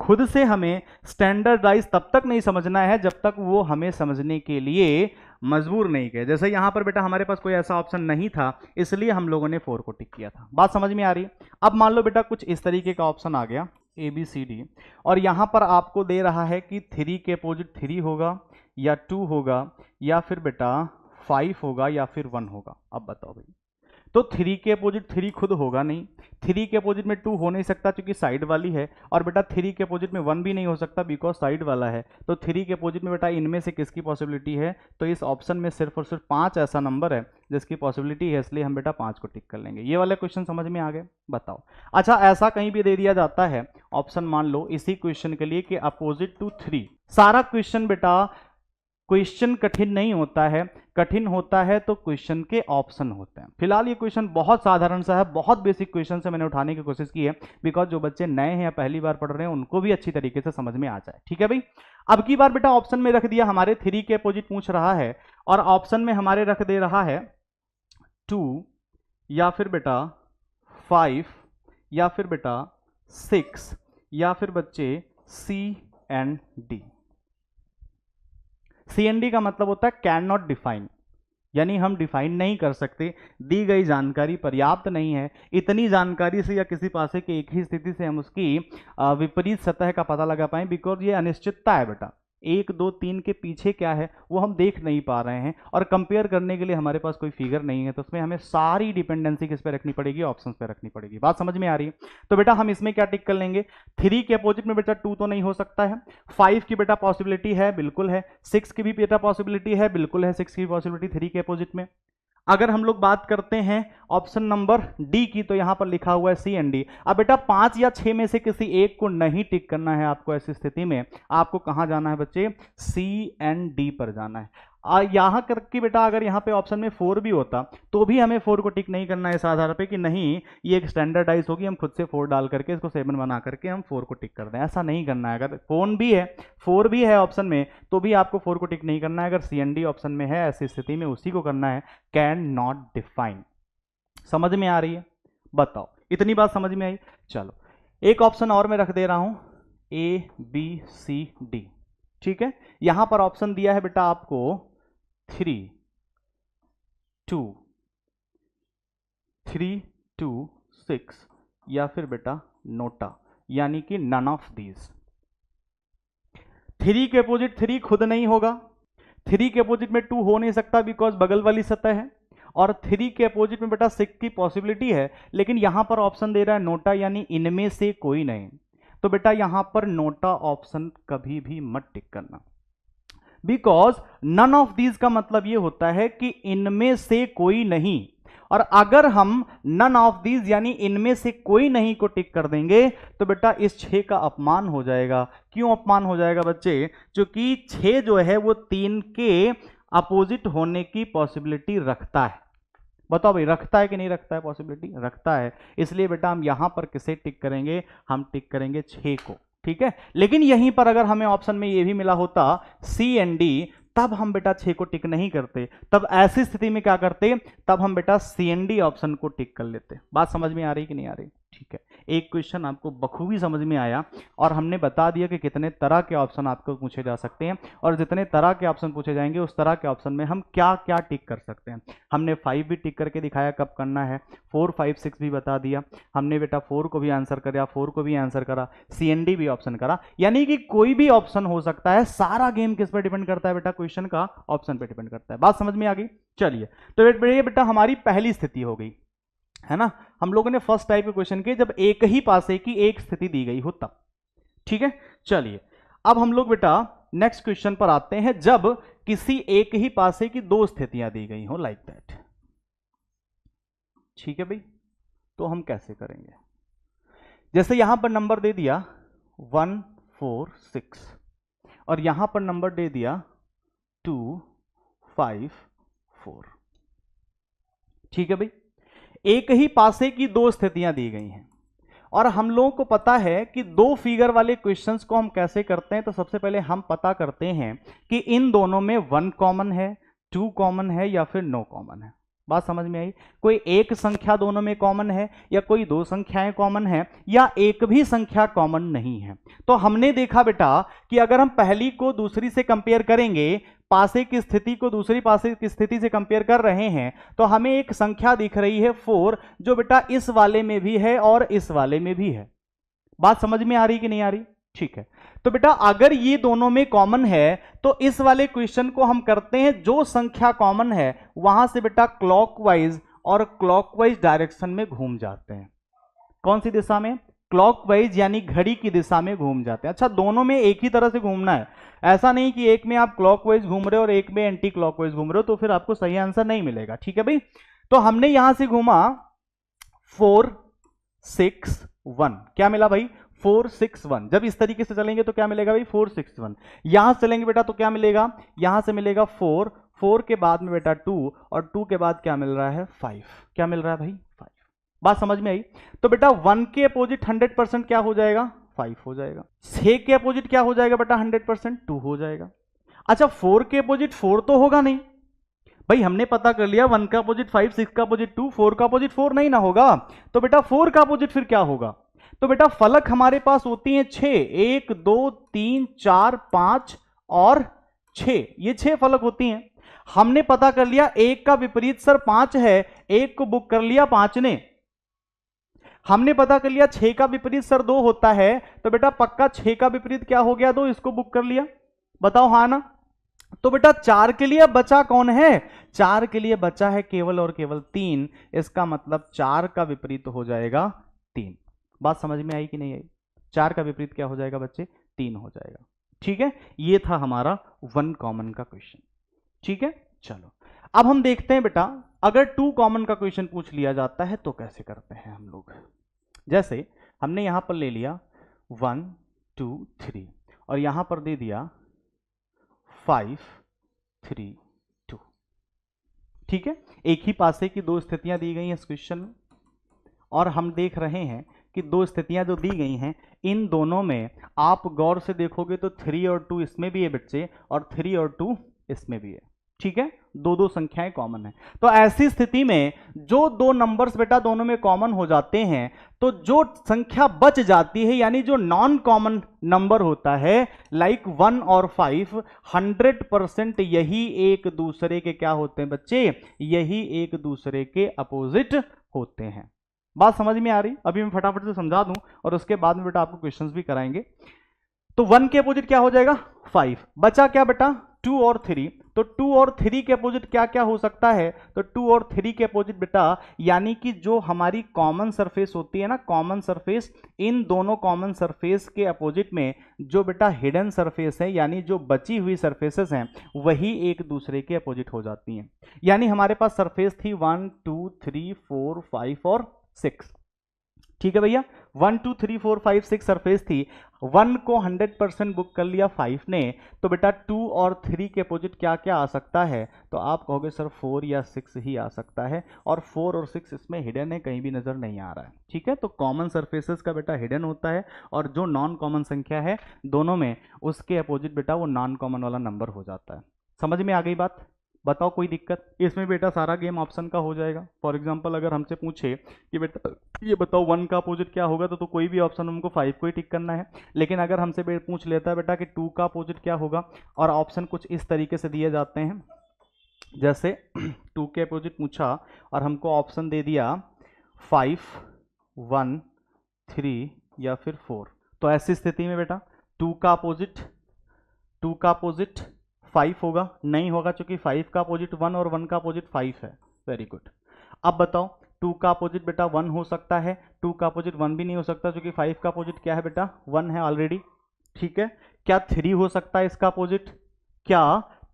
Speaker 1: खुद से हमें स्टैंडर्डाइज तब तक नहीं समझना है जब तक वो हमें समझने के लिए मजबूर नहीं किया। जैसे यहां पर बेटा हमारे पास कोई ऐसा ऑप्शन नहीं था, इसलिए हम लोगों ने 4 को टिक किया था। बात समझ में आ रही है? अब मान लो बेटा कुछ इस तरीके का ऑप्शन आ गया ABCD, और यहां पर आपको दे रहा है कि 3 के अपोजिट 3 होगा, या 2 होगा, या फिर बेटा 5 होगा, या फिर 1 होगा। अब बताओ भाई, तो 3 के अपोजिट 3 खुद होगा नहीं, 3 के अपोजिट में 2 हो नहीं सकता क्योंकि साइड वाली है, और बेटा 3 के अपोजिट में 1 भी नहीं हो सकता बिकॉज साइड वाला है। तो 3 के अपोजिट में बेटा इनमें से किसकी पॉसिबिलिटी है? तो इस ऑप्शन में सिर्फ और सिर्फ 5 ऐसा नंबर है जिसकी पॉसिबिलिटी है, इसलिए हम बेटा 5 को टिक कर लेंगे। ये वाले क्वेश्चन समझ में आ गए? बताओ। अच्छा, ऐसा कहीं भी दे दिया जाता है ऑप्शन, मान लो इसी क्वेश्चन के लिए कि अपोजिट टू 3। सारा क्वेश्चन बेटा क्वेश्चन कठिन नहीं होता है, कठिन होता है तो क्वेश्चन के ऑप्शन होते हैं। फिलहाल ये क्वेश्चन बहुत साधारण सा है, बहुत बेसिक क्वेश्चन से मैंने उठाने की कोशिश की है, बिकॉज जो बच्चे नए हैं या पहली बार पढ़ रहे हैं उनको भी अच्छी तरीके से समझ में आ जाए। ठीक है भाई, अब की बार बेटा ऑप्शन में रख दिया हमारे 3 के अपोजिट पूछ रहा है, और ऑप्शन में हमारे रख दे रहा है 2, या फिर बेटा 5, या फिर बेटा 6, या फिर बच्चे C एंड D। CND का मतलब होता है कैन नॉट डिफाइन, यानी हम डिफाइन नहीं कर सकते, दी गई जानकारी पर्याप्त नहीं है। इतनी जानकारी से या किसी पासे की एक ही स्थिति से हम उसकी विपरीत सतह का पता लगा पाए, बिकॉज ये अनिश्चितता है बेटा। 1 2 3 के पीछे क्या है वो हम देख नहीं पा रहे हैं, और कंपेयर करने के लिए हमारे पास कोई फिगर नहीं है, तो उसमें हमें सारी डिपेंडेंसी किस पे रखनी पड़ेगी, ऑप्शंस पे रखनी पड़ेगी। बात समझ में आ रही है? तो बेटा हम इसमें क्या टिक कर लेंगे, 3 के अपोजिट में बेटा 2 तो नहीं हो सकता है, 5 की बेटा पॉसिबिलिटी है, बिल्कुल है, 6 की भी बेटा पॉसिबिलिटी है, बिल्कुल है, 6 की पॉसिबिलिटी 3 के अपोजिट में। अगर हम लोग बात करते हैं ऑप्शन नंबर डी की, तो यहां पर लिखा हुआ है सी एंड डी। अब बेटा 5 या 6 में से किसी एक को नहीं टिक करना है आपको, ऐसी स्थिति में आपको कहां जाना है बच्चे, सी एंड डी पर जाना है। यहां करके बेटा अगर यहां पे ऑप्शन में 4 भी होता तो भी हमें 4 को टिक नहीं करना है, इस आधार पे कि नहीं ये एक स्टैंडर्डाइज होगी, हम खुद से 4 डाल करके इसको 7 बना करके हम 4 को टिक कर दें, ऐसा नहीं करना है। अगर फोन भी है 4 भी है ऑप्शन में तो भी आपको 4 को टिक नहीं करना है। अगर सी एंड डी ऑप्शन में है ऐसी स्थिति में उसी को करना है, कैन नॉट डिफाइन। समझ में आ रही है? बताओ, इतनी बात समझ में आई? चलो एक ऑप्शन और मैं रख दे रहा हूं, ए बी सी डी। ठीक है, यहां पर ऑप्शन दिया है बेटा आपको 3 2 3 2 6 या फिर बेटा नोटा, यानी कि नन ऑफ दीज। 3 के अपोजिट 3 खुद नहीं होगा, 3 के अपोजिट में 2 हो नहीं सकता बिकॉज बगल वाली सतह है, और 3 के अपोजिट में बेटा 6 की पॉसिबिलिटी है, लेकिन यहां पर ऑप्शन दे रहा है नोटा, यानी इनमें से कोई नहीं। तो बेटा यहां पर नोटा ऑप्शन कभी भी मत टिक करना, बिकॉज नन ऑफ दीज का मतलब यह होता है कि इनमें से कोई नहीं, और अगर हम नन ऑफ दीज यानी इनमें से कोई नहीं को टिक कर देंगे तो बेटा इस 6 का अपमान हो जाएगा। क्यों अपमान हो जाएगा बच्चे? क्योंकि 6 जो है वो 3 के अपोजिट होने की पॉसिबिलिटी रखता है। बताओ भाई, रखता है कि नहीं रखता है? पॉसिबिलिटी रखता है, इसलिए बेटा हम यहां पर किसे टिक करेंगे, हम टिक करेंगे 6 को। ठीक है, लेकिन यहीं पर अगर हमें ऑप्शन में ये भी मिला होता सी एंड डी, तब हम बेटा 6 को टिक नहीं करते, तब ऐसी स्थिति में क्या करते, तब हम बेटा सी एंड डी ऑप्शन को टिक कर लेते। बात समझ में आ रही कि नहीं आ रही? ठीक है, एक क्वेश्चन आपको बखूबी समझ में आया, और हमने बता दिया कि कितने तरह के ऑप्शन आपको पूछे जा सकते हैं, और जितने तरह के ऑप्शन पूछे जाएंगे उस तरह के ऑप्शन में हम क्या क्या टिक कर सकते हैं। हमने 5 भी टिक करके दिखाया कब करना है, 4 5 6 भी बता दिया हमने बेटा, 4 को भी आंसर करा, 4 को भी आंसर करा, सी एंड डी भी ऑप्शन करा, यानी कि कोई भी ऑप्शन हो सकता है। सारा गेम किस पर डिपेंड करता है बेटा? क्वेश्चन का ऑप्शन पे डिपेंड करता है। बात समझ में आ गई? चलिए, तो ये बेटा हमारी पहली स्थिति हो गई है ना। हम लोगों ने फर्स्ट टाइप के क्वेश्चन किए जब एक ही पासे की एक स्थिति दी गई हो तब। ठीक है, चलिए अब हम लोग बेटा नेक्स्ट क्वेश्चन पर आते हैं, जब किसी एक ही पासे की 2 स्थितियां दी गई हो, लाइक दैट। ठीक है भाई, तो हम कैसे करेंगे? जैसे यहां पर नंबर दे दिया 1 4 6 और यहां पर नंबर दे दिया 2 5 4। ठीक है भाई, एक ही पासे की 2 स्थितियां दी गई हैं, और हम लोगों को पता है कि 2 फिगर वाले क्वेश्चंस को हम कैसे करते हैं। तो सबसे पहले हम पता करते हैं कि इन दोनों में 1 कॉमन है, 2 कॉमन है या फिर नो कॉमन है। बात समझ में आई? कोई एक संख्या दोनों में कॉमन है, या कोई 2 संख्याएं कॉमन है, या एक भी संख्या कॉमन नहीं है। तो हमने देखा बेटा कि अगर हम पहली को दूसरी से कंपेयर करेंगे, पासे की स्थिति को दूसरी पासे की स्थिति से कंपेयर कर रहे हैं, तो हमें एक संख्या दिख रही है 4, जो बेटा इस वाले में भी है और इस वाले में भी है। बात समझ में आ रही कि नहीं आ रही? ठीक है, तो बेटा अगर ये दोनों में कॉमन है तो इस वाले क्वेश्चन को हम करते हैं, जो संख्या कॉमन है वहां से बेटा क्लॉकवाइज और क्लॉकवाइज डायरेक्शन में घूम जाते हैं। कौन सी दिशा में? क्लॉकवाइज, यानी घड़ी की दिशा में घूम जाते हैं। अच्छा, दोनों में एक ही तरह से घूमना है, ऐसा नहीं कि एक में आप क्लॉकवाइज घूम रहे हो और एक में एंटी क्लॉकवाइज घूम रहे हो, तो फिर आपको सही आंसर नहीं मिलेगा। ठीक है भाई, तो हमने यहां से घूमा 4 6 1, क्या मिला भाई? 4 6 1। जब इस तरीके से चलेंगे तो क्या मिलेगा भाई? 4 6 1। यहां से चलेंगे बेटा तो क्या मिलेगा? यहां से मिलेगा 4, 4 के बाद में बेटा 2, और 2 के बाद क्या मिल रहा है? 5। क्या मिल रहा है भाई? 5। बात समझ में आई? तो बेटा 1 के अपोजिट 100% क्या हो जाएगा? 5 हो जाएगा। 6 के अपोजिट क्या हो जाएगा बेटा? 100% 2 हो जाएगा। अच्छा, 4 के अपोजिट 4 तो होगा नहीं भाई, हमने पता कर लिया 1 का अपोजिट 5, 6 का अपोजिट 2, 4 का अपोजिट 4 नहीं ना होगा। तो बेटा 4 का अपोजिट फिर क्या होगा? तो बेटा फलक हमारे पास होती हैं 6, 1 2 3 4 5 और 6, ये 6 फलक होती हैं। हमने पता कर लिया 1 का विपरीत सर 5 है, 1 को बुक कर लिया 5 ने। हमने पता कर लिया 6 का विपरीत सर 2 होता है, तो बेटा पक्का 6 का विपरीत क्या हो गया? 2, इसको बुक कर लिया। बताओ हाँ ना। तो बेटा 4 के लिए बचा कौन है, 4 के लिए बचा है केवल और केवल 3, इसका मतलब 4 का विपरीत हो जाएगा 3। बात समझ में आई कि नहीं आई? 4 का विपरीत क्या हो जाएगा बच्चे, 3 हो जाएगा। ठीक है, ये था हमारा 1 कॉमन का क्वेश्चन। ठीक है, चलो अब हम देखते हैं बेटा अगर 2 कॉमन का क्वेश्चन पूछ लिया जाता है तो कैसे करते हैं हम लोग। जैसे हमने यहां पर ले लिया 1 2 3 और यहां पर दे दिया 5 3 2। ठीक है, एक ही पासे की दो स्थितियां दी गई हैं इस क्वेश्चन में और हम देख रहे हैं कि दो स्थितियां जो दी गई हैं इन दोनों में आप गौर से देखोगे तो 3 और 2 इसमें भी है बच्चे और 3 और 2 इसमें भी है। ठीक है, दो दो संख्याएं कॉमन है। तो ऐसी स्थिति में जो दो नंबर्स बेटा दोनों में कॉमन हो जाते हैं तो जो संख्या बच जाती है यानी जो नॉन कॉमन नंबर होता है लाइक 1 और 5 100% यही एक दूसरे के क्या होते हैं बच्चे, यही एक दूसरे के अपोजिट होते हैं। बात समझ में आ रही? अभी मैं फटाफट से समझा दूं और उसके बाद में बेटा आपको क्वेश्चंस भी कराएंगे। तो 1 के अपोजिट क्या हो जाएगा 5, बचा क्या बेटा 2 और 3। तो 2 और 3 के अपोजिट क्या क्या हो सकता है, तो 2 और 3 के अपोजिट बेटा यानी कि जो हमारी कॉमन सरफेस होती है ना, कॉमन सरफेस, इन दोनों कॉमन सरफेस के अपोजिट में जो बेटा हिडन सरफेस है यानी जो बची हुई सरफेसेस हैं वही एक दूसरे के अपोजिट हो जाती हैं। यानी हमारे पास सरफेस थी 1 2 3 4 5 और 6। ठीक है भैया, 1 2 3 4 5 6 सरफेस थी, 1 को 100% बुक कर लिया 5 ने, तो बेटा 2 और 3 के अपोजिट क्या क्या आ सकता है, तो आप कहोगे सर 4 या 6 ही आ सकता है और 4 और 6 इसमें हिडन है, कहीं भी नजर नहीं आ रहा है। ठीक है, तो कॉमन सरफेसेस का बेटा हिडन होता है और जो नॉन कॉमन संख्या है दोनों में उसके अपोजिट बेटा वो नॉन कॉमन वाला नंबर हो जाता है। समझ में आ गई बात? बताओ कोई दिक्कत? इसमें बेटा सारा गेम ऑप्शन का हो जाएगा। फॉर एग्जांपल अगर हमसे पूछे कि बेटा ये बताओ 1 का अपोजिट क्या होगा तो कोई भी ऑप्शन हमको 5 को ही टिक करना है। लेकिन अगर हमसे पूछ लेता है बेटा कि 2 का अपोजिट क्या होगा और ऑप्शन कुछ इस तरीके से दिए जाते हैं, जैसे 2 के अपोजिट पूछा और हमको ऑप्शन दे दिया 5 1 3 या फिर 4। तो ऐसी स्थिति में बेटा 2 का अपोजिट 5 होगा, नहीं होगा क्योंकि 5 का अपोजिट 1 और 1 का अपोजिट 5 है। Very good. अब बताओ 2 का अपोजिट बेटा 1 हो सकता है, 2 का अपोजिट 1 भी नहीं हो सकता क्योंकि 5 का अपोजिट क्या है बेटा 1 है ऑलरेडी। ठीक है, क्या 3 हो सकता है इसका अपोजिट? क्या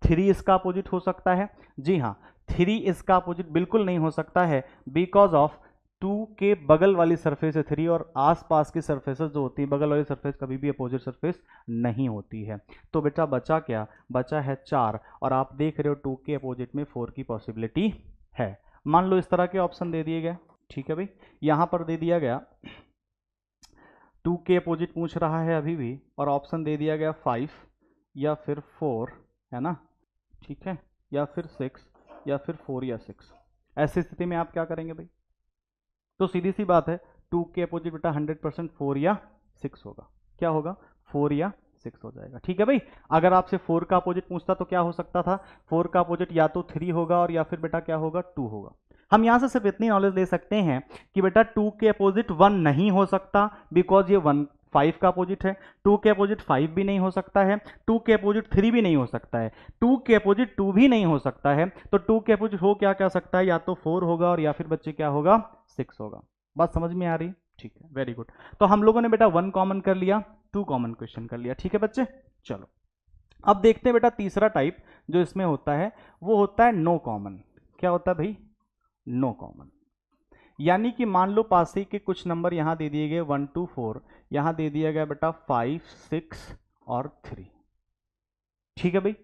Speaker 1: 3 इसका अपोजिट हो सकता है? जी हाँ, 3 इसका अपोजिट बिल्कुल नहीं हो सकता है बिकॉज ऑफ 2 के बगल वाली सरफेस है 3 और आसपास की सरफेसेस जो होती है बगल वाली सरफेस कभी भी अपोजिट सरफेस नहीं होती है। तो बेटा बचा क्या, बचा है 4 और आप देख रहे हो 2 के अपोजिट में 4 की पॉसिबिलिटी है। मान लो इस तरह के ऑप्शन दे दिए गए। ठीक है भाई, यहां पर दे दिया गया 2 के अपोजिट पूछ रहा है अभी भी और ऑप्शन दे दिया गया 5 या फिर 4, है ना? ठीक है, या फिर 6 या फिर 4 या 6। ऐसी स्थिति में आप क्या करेंगे भाई? तो सीधी सी बात है 2 के अपोजिट बेटा 100% 4 या 6 होगा। क्या होगा? 4 या 6 हो जाएगा। ठीक है भाई, अगर आपसे 4 का अपोजिट पूछता तो क्या हो सकता था? 4 का अपोजिट या तो 3 होगा और या फिर बेटा क्या होगा 2 होगा। हम यहां से सिर्फ इतनी नॉलेज ले सकते हैं कि बेटा 2 के अपोजिट 1 नहीं हो सकता बिकॉज ये 1 5 का अपोजिट है, 2 के अपोजिट 5 भी नहीं हो सकता है, 2 के अपोजिट 3 भी नहीं हो सकता है, 2 के अपोजिट 2 भी नहीं हो सकता है। तो 2 के अपोजिट हो क्या क्या सकता है, या तो 4 होगा और या फिर बच्चे क्या होगा 6 होगा। बात समझ में आ रही? ठीक है, वेरी गुड। तो हम लोगों ने बेटा 1 कॉमन कर लिया, 2 कॉमन क्वेश्चन कर लिया। ठीक है बच्चे, चलो अब देखते हैं बेटा तीसरा टाइप जो इसमें होता है वो होता है नो कॉमन। क्या होता है भाई? No common. यानी कि मान लो पासे के कुछ नंबर यहां दे दिए गए 1 2 4, यहां दे दिया गया बेटा 5 6 और 3। ठीक है भाई,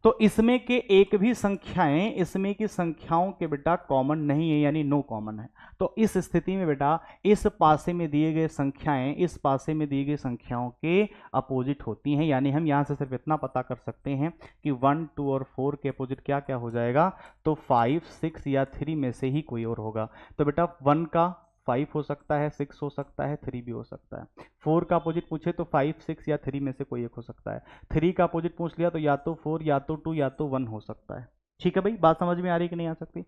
Speaker 1: तो इसमें के एक भी संख्याएं इसमें की संख्याओं के बेटा कॉमन नहीं है यानी नो कॉमन है। तो इस स्थिति में बेटा इस पासे में दिए गए संख्याएं इस पासे में दी गई संख्याओं के अपोजिट होती हैं। यानी हम यहां से सिर्फ इतना पता कर सकते हैं कि 1 2 और 4 के अपोजिट क्या क्या हो जाएगा, तो 5 6 या 3 में से ही कोई और होगा। तो बेटा 1 का 5 हो सकता है, 6 हो सकता है, 3 भी हो सकता है। 4 का अपोजिट पूछे तो 5 6 या 3 में से कोई एक हो सकता है। 3 का अपोजिट पूछ लिया तो या तो 4 या तो 2 या तो 1 हो सकता है। ठीक है भाई, बात समझ में आ रही कि नहीं आ सकती?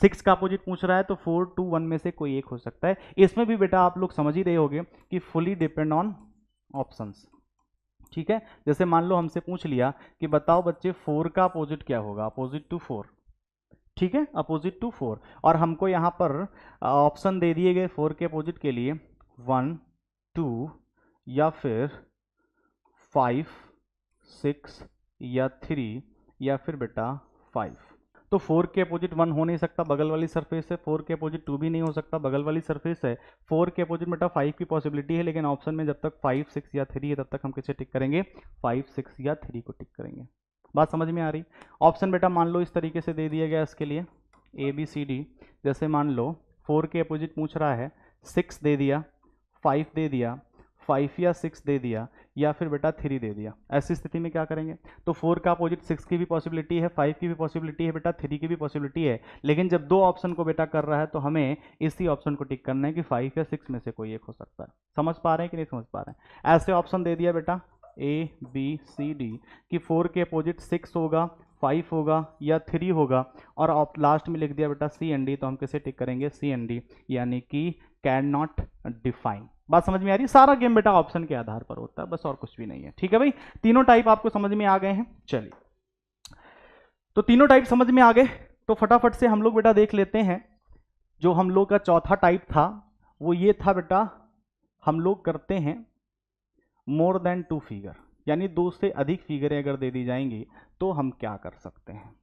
Speaker 1: 6 का अपोजिट पूछ रहा है तो 4 2 1 में से कोई एक हो सकता है। इसमें भी बेटा आप लोग समझ ही रहे होंगे कि फुली डिपेंड ऑन ऑप्शंस। ठीक है। जैसे मान लो हमसे पूछ लिया कि बताओ बच्चे 4 का अपोजिट क्या होगा, अपोजिट टू 4, ठीक है, अपोजिट टू 4, और हमको यहाँ पर ऑप्शन दे दिए गए 4 के अपोजिट के लिए 1 2 या फिर 5 6 या 3 या फिर बेटा 5। तो 4 के अपोजिट 1 हो नहीं सकता, बगल वाली सरफेस है, 4 के अपोजिट 2 भी नहीं हो सकता, बगल वाली सरफेस है, 4 के अपोजिट बेटा 5 की पॉसिबिलिटी है, लेकिन ऑप्शन में जब तक 5 6 या 3 है तब तक हम किसे टिक करेंगे, 5 6 या 3 को टिक करेंगे। बात समझ में आ रही। ऑप्शन बेटा मान लो इस तरीके से दे दिया गया इसके लिए ABCD। जैसे मान लो 4 के अपोजिट पूछ रहा है, 6 दे दिया, 5 दे दिया, 5 या 6 दे दिया, या फिर बेटा 3 दे दिया। ऐसी स्थिति में क्या करेंगे, तो 4 का अपोजिट 6 की भी पॉसिबिलिटी है, 5 की भी पॉसिबिलिटी है, बेटा 3 की भी पॉसिबिलिटी है, लेकिन जब दो ऑप्शन को बेटा कर रहा है तो हमें इसी ऑप्शन को टिक करना है कि 5 या 6 में से कोई एक हो सकता है। समझ पा रहे हैं कि नहीं समझ पा रहे हैं। ऐसे ऑप्शन दे दिया बेटा ABCD कि 4 के अपोजिट 6 होगा, 5 होगा या 3 होगा, और आप लास्ट में लिख दिया बेटा CND, तो हम किसे टिक करेंगे, CND, यानी कि कैन नॉट डिफाइन। बात समझ में आ रही है। सारा गेम बेटा ऑप्शन के आधार पर होता है, बस और कुछ भी नहीं है। ठीक है भाई, तीनों टाइप आपको समझ में आ गए हैं। चलिए, तो तीनों टाइप समझ में आ गए, तो फटाफट से हम लोग बेटा देख लेते हैं। जो हम लोग का चौथा टाइप था वो ये था बेटा, हम लोग करते हैं मोर देन 2 फिगर, यानी 2 से अधिक फिगरें अगर दे दी जाएंगी तो हम क्या कर सकते हैं।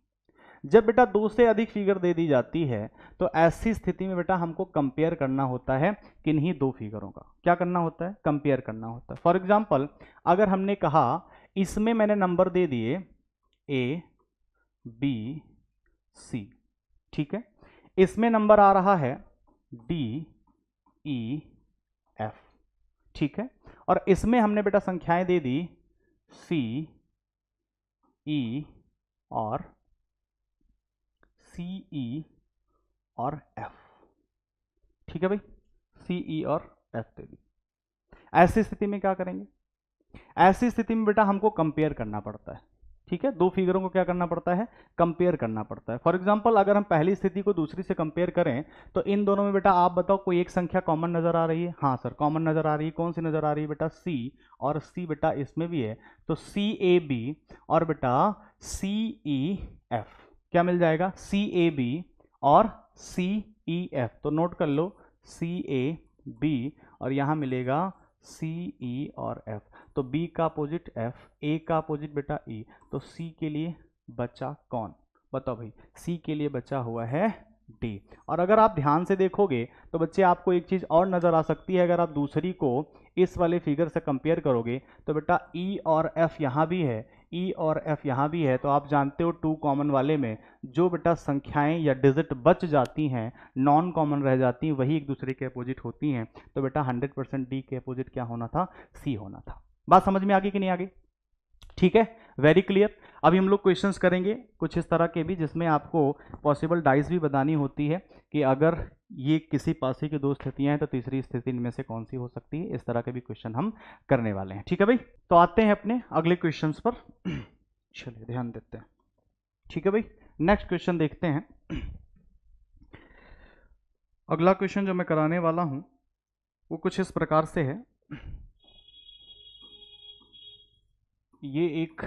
Speaker 1: जब बेटा 2 से अधिक फिगर दे दी जाती है तो ऐसी स्थिति में बेटा हमको कंपेयर करना होता है किन्हीं 2 फिगरों का। क्या करना होता है, कंपेयर करना होता है। फॉर एग्जांपल, अगर हमने कहा इसमें मैंने नंबर दे दिए A B C, ठीक है, इसमें नंबर आ रहा है D E F, ठीक है, और इसमें हमने बेटा संख्याएं दे दी C E और CE और F, ठीक है भाई, CE और F दे दी। ऐसी स्थिति में क्या करेंगे, ऐसी स्थिति में बेटा हमको कंपेयर करना पड़ता है। ठीक है, 2 फिगरों को क्या करना पड़ता है, कंपेयर करना पड़ता है। फॉर एग्जांपल, अगर हम पहली स्थिति को दूसरी से कंपेयर करें तो इन दोनों में बेटा आप बताओ कोई एक संख्या कॉमन नजर आ रही है। हाँ सर, कॉमन नजर आ रही है। कौन सी नजर आ रही है बेटा, C, और C बेटा इसमें भी है, तो CAB और बेटा CEF क्या मिल जाएगा, CAB और CEF। तो नोट कर लो CAB और यहां मिलेगा CE और F। तो B का अपोजिट F, A का अपोजिट बेटा E, तो C के लिए बचा कौन, बताओ भाई, C के लिए बचा हुआ है D। और अगर आप ध्यान से देखोगे तो बच्चे आपको एक चीज और नजर आ सकती है। अगर आप दूसरी को इस वाले फिगर से कंपेयर करोगे तो बेटा E और F यहाँ भी है, E और F यहाँ भी है, तो आप जानते हो 2 कॉमन वाले में जो बेटा संख्याएं या डिजिट बच जाती हैं, नॉन कॉमन रह जाती हैं, वही एक दूसरे के अपोजिट होती हैं। तो बेटा 100% D के अपोजिट क्या होना था, C होना था। बात समझ में आ गई कि नहीं आ गई, ठीक है, वेरी क्लियर। अभी हम लोग क्वेश्चंस करेंगे कुछ इस तरह के भी, जिसमें आपको पॉसिबल डाइस भी बतानी होती है कि अगर ये किसी पासे की 2 स्थितियां हैं तो तीसरी स्थिति इनमें से कौन सी हो सकती है। इस तरह के भी क्वेश्चन हम करने वाले हैं। ठीक है भाई, तो आते हैं अपने अगले क्वेश्चंस पर। चलिए ध्यान देते हैं। ठीक है भाई, नेक्स्ट क्वेश्चन देखते हैं। अगला क्वेश्चन जो मैं कराने वाला हूं वो कुछ इस प्रकार से है। ये एक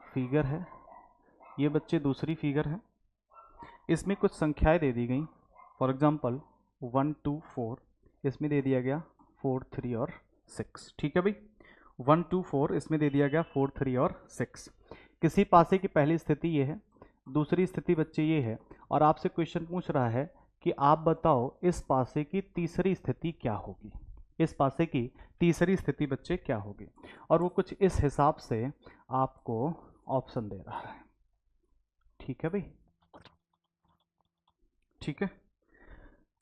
Speaker 1: फिगर है, ये बच्चे दूसरी फिगर है, इसमें कुछ संख्याएं दे दी गई। फॉर एग्जांपल 1 2 4, इसमें दे दिया गया 4 3 और 6। ठीक है भाई, 1 2 4 इसमें दे दिया गया 4 3 और 6। किसी पासे की पहली स्थिति ये है, दूसरी स्थिति बच्चे ये है, और आपसे क्वेश्चन पूछ रहा है कि आप बताओ इस पासे की तीसरी स्थिति क्या होगी। इस पासे की तीसरी स्थिति बच्चे क्या होगी, और वो कुछ इस हिसाब से आपको ऑप्शन दे रहा है। ठीक है भाई, ठीक है,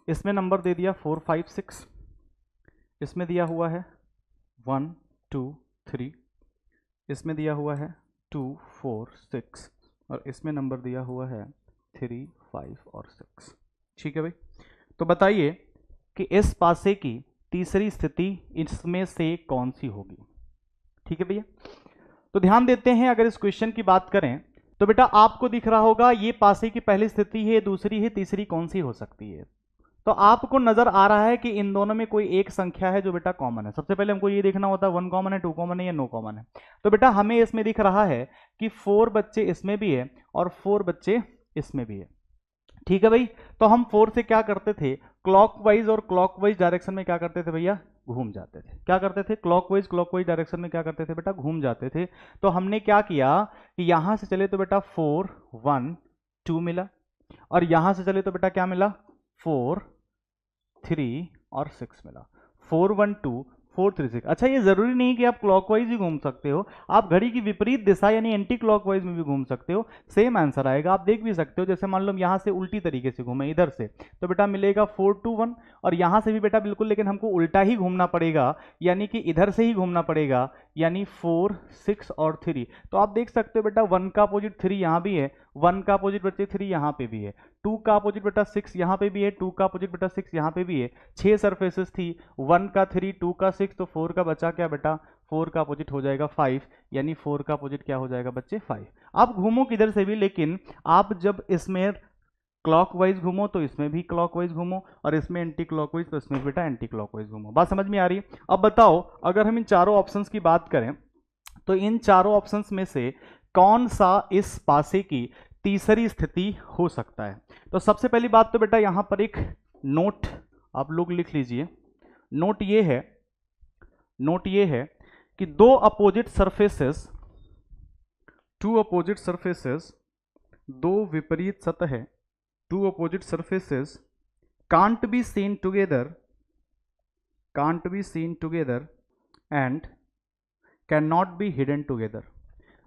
Speaker 1: इसमें नंबर दे दिया 4 5 6, इसमें दिया हुआ है 1 2 3, इसमें दिया हुआ है 2 4 6, और इसमें नंबर दिया हुआ है 3 5 और 6। ठीक है भाई, तो बताइए कि इस पासे की तीसरी स्थिति इसमें से कौन सी होगी। ठीक है भैया, तो ध्यान देते हैं। अगर इस क्वेश्चन की बात करें तो बेटा आपको दिख रहा होगा ये पासे की पहली स्थिति है, दूसरी है, तीसरी कौन सी हो सकती है। तो आपको नजर आ रहा है कि इन दोनों में कोई एक संख्या है जो बेटा कॉमन है। सबसे पहले हमको ये देखना होता है 1 कॉमन है, 2 कॉमन है या नो कॉमन है। तो बेटा हमें इसमें दिख रहा है कि 4 बच्चे इसमें भी है और 4 बच्चे इसमें भी है। ठीक है भाई, तो हम 4 से क्या करते थे, क्लॉकवाइज और क्लॉकवाइज डायरेक्शन में क्या करते थे भैया, घूम जाते थे। क्या करते थे, क्लॉकवाइज डायरेक्शन में क्या करते थे बेटा, घूम जाते थे। तो हमने क्या किया कि यहां से चले तो बेटा 4 1 2 मिला, और यहां से चले तो बेटा क्या मिला, 4 3 और 6 मिला। 4 1 2 4 3 6। अच्छा, ये जरूरी नहीं कि आप क्लॉकवाइज ही घूम सकते हो, आप घड़ी की विपरीत दिशा यानी एंटी क्लॉकवाइज में भी घूम सकते हो, सेम आंसर आएगा। आप देख भी सकते हो, जैसे मान लो यहां से उल्टी तरीके से घूमे इधर से, तो बेटा मिलेगा 4 2 1, और यहां से भी बेटा बिल्कुल, लेकिन हमको उल्टा ही घूमना पड़ेगा, यानी कि इधर से ही घूमना पड़ेगा, यानी 4 6 और 3। तो आप देख सकते हो बेटा 1 का अपोजिट 3 यहां भी है, 1 का अपोजिट बच्चे 3 यहां पे भी है, 2 का अपोजिट बेटा 6 यहां पे भी है, 2 का अपोजिट बेटा 6 यहां पे भी है। 6 सरफेसेस थी, 1 का 3 2 का 6, तो 4 का बचा क्या बेटा, 4 का अपोजिट हो जाएगा 5, यानी 4 का अपोजिट क्या हो जाएगा बच्चे 5। आप घूमो किधर से भी, लेकिन आप जब इसमें क्लॉकवाइज घूमो तो इसमें भी क्लॉकवाइज घूमो, और इसमें एंटी क्लॉकवाइज तो इसमें बेटा एंटी क्लॉकवाइज घूमो। बात समझ में आ रही है? अब बताओ, अगर हम इन चारों ऑप्शंस की बात करें तो इन चारों ऑप्शंस में से कौन सा इस पासे की तीसरी स्थिति हो सकता है? तो सबसे पहली बात तो बेटा यहां पर एक नोट आप लोग लिख लीजिए। नोट ये है कि दो अपोजिट सरफेसेस, दो विपरीत सतह, two opposite surfaces can't be seen together and can not be hidden together.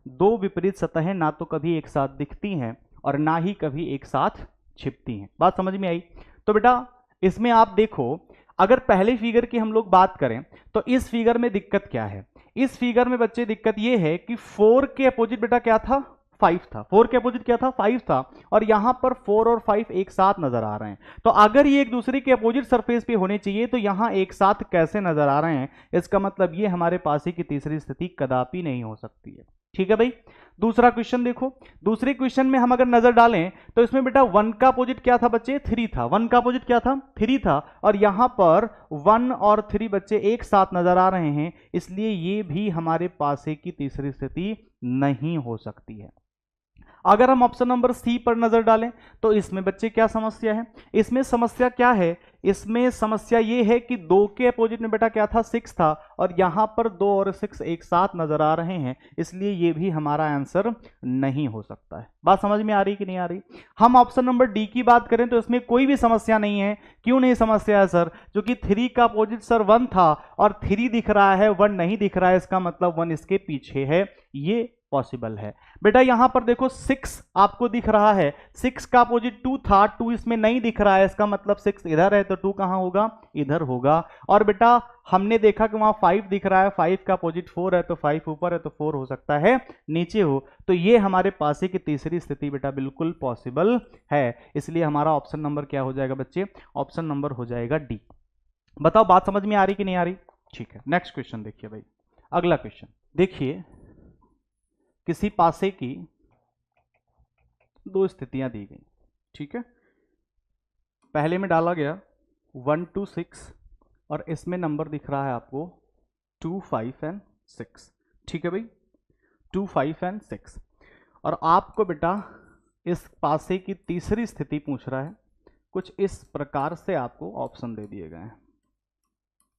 Speaker 1: दो विपरीत सतहें ना तो कभी एक साथ दिखती हैं और ना ही कभी एक साथ छिपती हैं। बात समझ में आई? तो बेटा इसमें आप देखो, अगर पहले फिगर की हम लोग बात करें तो इस फिगर में दिक्कत क्या है? इस फिगर में बच्चे दिक्कत यह है कि 4 के अपोजिट बेटा क्या था, 5 था। 4 के अपोजिट क्या था, 5 था, और यहां पर 4 और 5 एक साथ नजर आ रहे हैं। तो अगर ये एक दूसरे के अपोजिट सरफेस पे होने चाहिए तो यहां एक साथ कैसे नजर आ रहे हैं? इसका मतलब ये हमारे पास की तीसरी स्थिति कदापि नहीं हो सकती है। ठीक है भाई, दूसरा क्वेश्चन देखो। दूसरे क्वेश्चन में हम अगर नजर डालें तो इसमें बेटा 1 का अपोजिट क्या था बच्चे, 3 था। 1 का अपोजिट क्या था, 3 था, और यहां पर 1 और 3 बच्चे एक साथ नजर आ रहे हैं, इसलिए ये भी हमारे पास की तीसरी स्थिति नहीं हो सकती है। अगर हम ऑप्शन नंबर सी पर नजर डालें तो इसमें बच्चे क्या समस्या है? इसमें समस्या क्या है? इसमें समस्या यह है कि 2 के अपोजिट में बेटा क्या था, 6 था, और यहां पर 2 और 6 एक साथ नजर आ रहे हैं, इसलिए यह भी हमारा आंसर नहीं हो सकता है। बात समझ में आ रही कि नहीं आ रही? हम ऑप्शन नंबर डी की बात करें तो इसमें कोई भी समस्या नहीं है। क्यों नहीं समस्या है सर? जो कि 3 का अपोजिट सर 1 था और 3 दिख रहा है, 1 नहीं दिख रहा है, इसका मतलब 1 इसके पीछे है, ये पॉसिबल है। बेटा यहां पर देखो 6 आपको दिख रहा है, 6 का अपोजिट 2 था, 2 इसमें नहीं दिख रहा है, इसका मतलब 6 इधर है, तो 2 कहां होगा, इधर होगा। और बेटा हमने देखा कि वहां 5 दिख रहा है, 5 का अपोजिट 4 है, तो 5 ऊपर है, तो 4 हो सकता है नीचे हो। तो ये हमारे पास की तीसरी स्थिति बेटा बिल्कुल पॉसिबल है, इसलिए हमारा ऑप्शन नंबर क्या हो जाएगा बच्चे? ऑप्शन नंबर हो जाएगा डी। बताओ बात समझ में आ रही कि नहीं आ रही? ठीक है, नेक्स्ट क्वेश्चन देखिए भाई। अगला क्वेश्चन देखिए, किसी पासे की दो स्थितियां दी गई। ठीक है, पहले में डाला गया 1 2 6, और इसमें नंबर दिख रहा है आपको 2 5 एंड 6। ठीक है भाई, 2 5 एंड 6, और आपको बेटा इस पासे की तीसरी स्थिति पूछ रहा है। कुछ इस प्रकार से आपको ऑप्शन दे दिए गए हैं।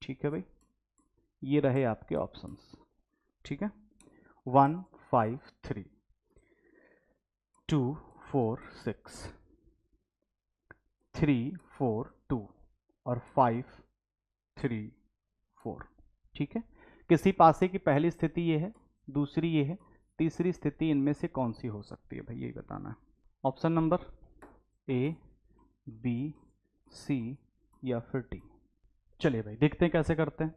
Speaker 1: ठीक है भाई, ये रहे आपके ऑप्शंस। ठीक है, 1 5 3, 2 4 6, 3 4 2, और 5 3 4। ठीक है, किसी पासे की पहली स्थिति ये है, दूसरी ये है, तीसरी स्थिति इनमें से कौन सी हो सकती है भाई, ये बताना है। ऑप्शन नंबर ए, बी, सी या फिर डी। चलिए भाई देखते हैं कैसे करते हैं।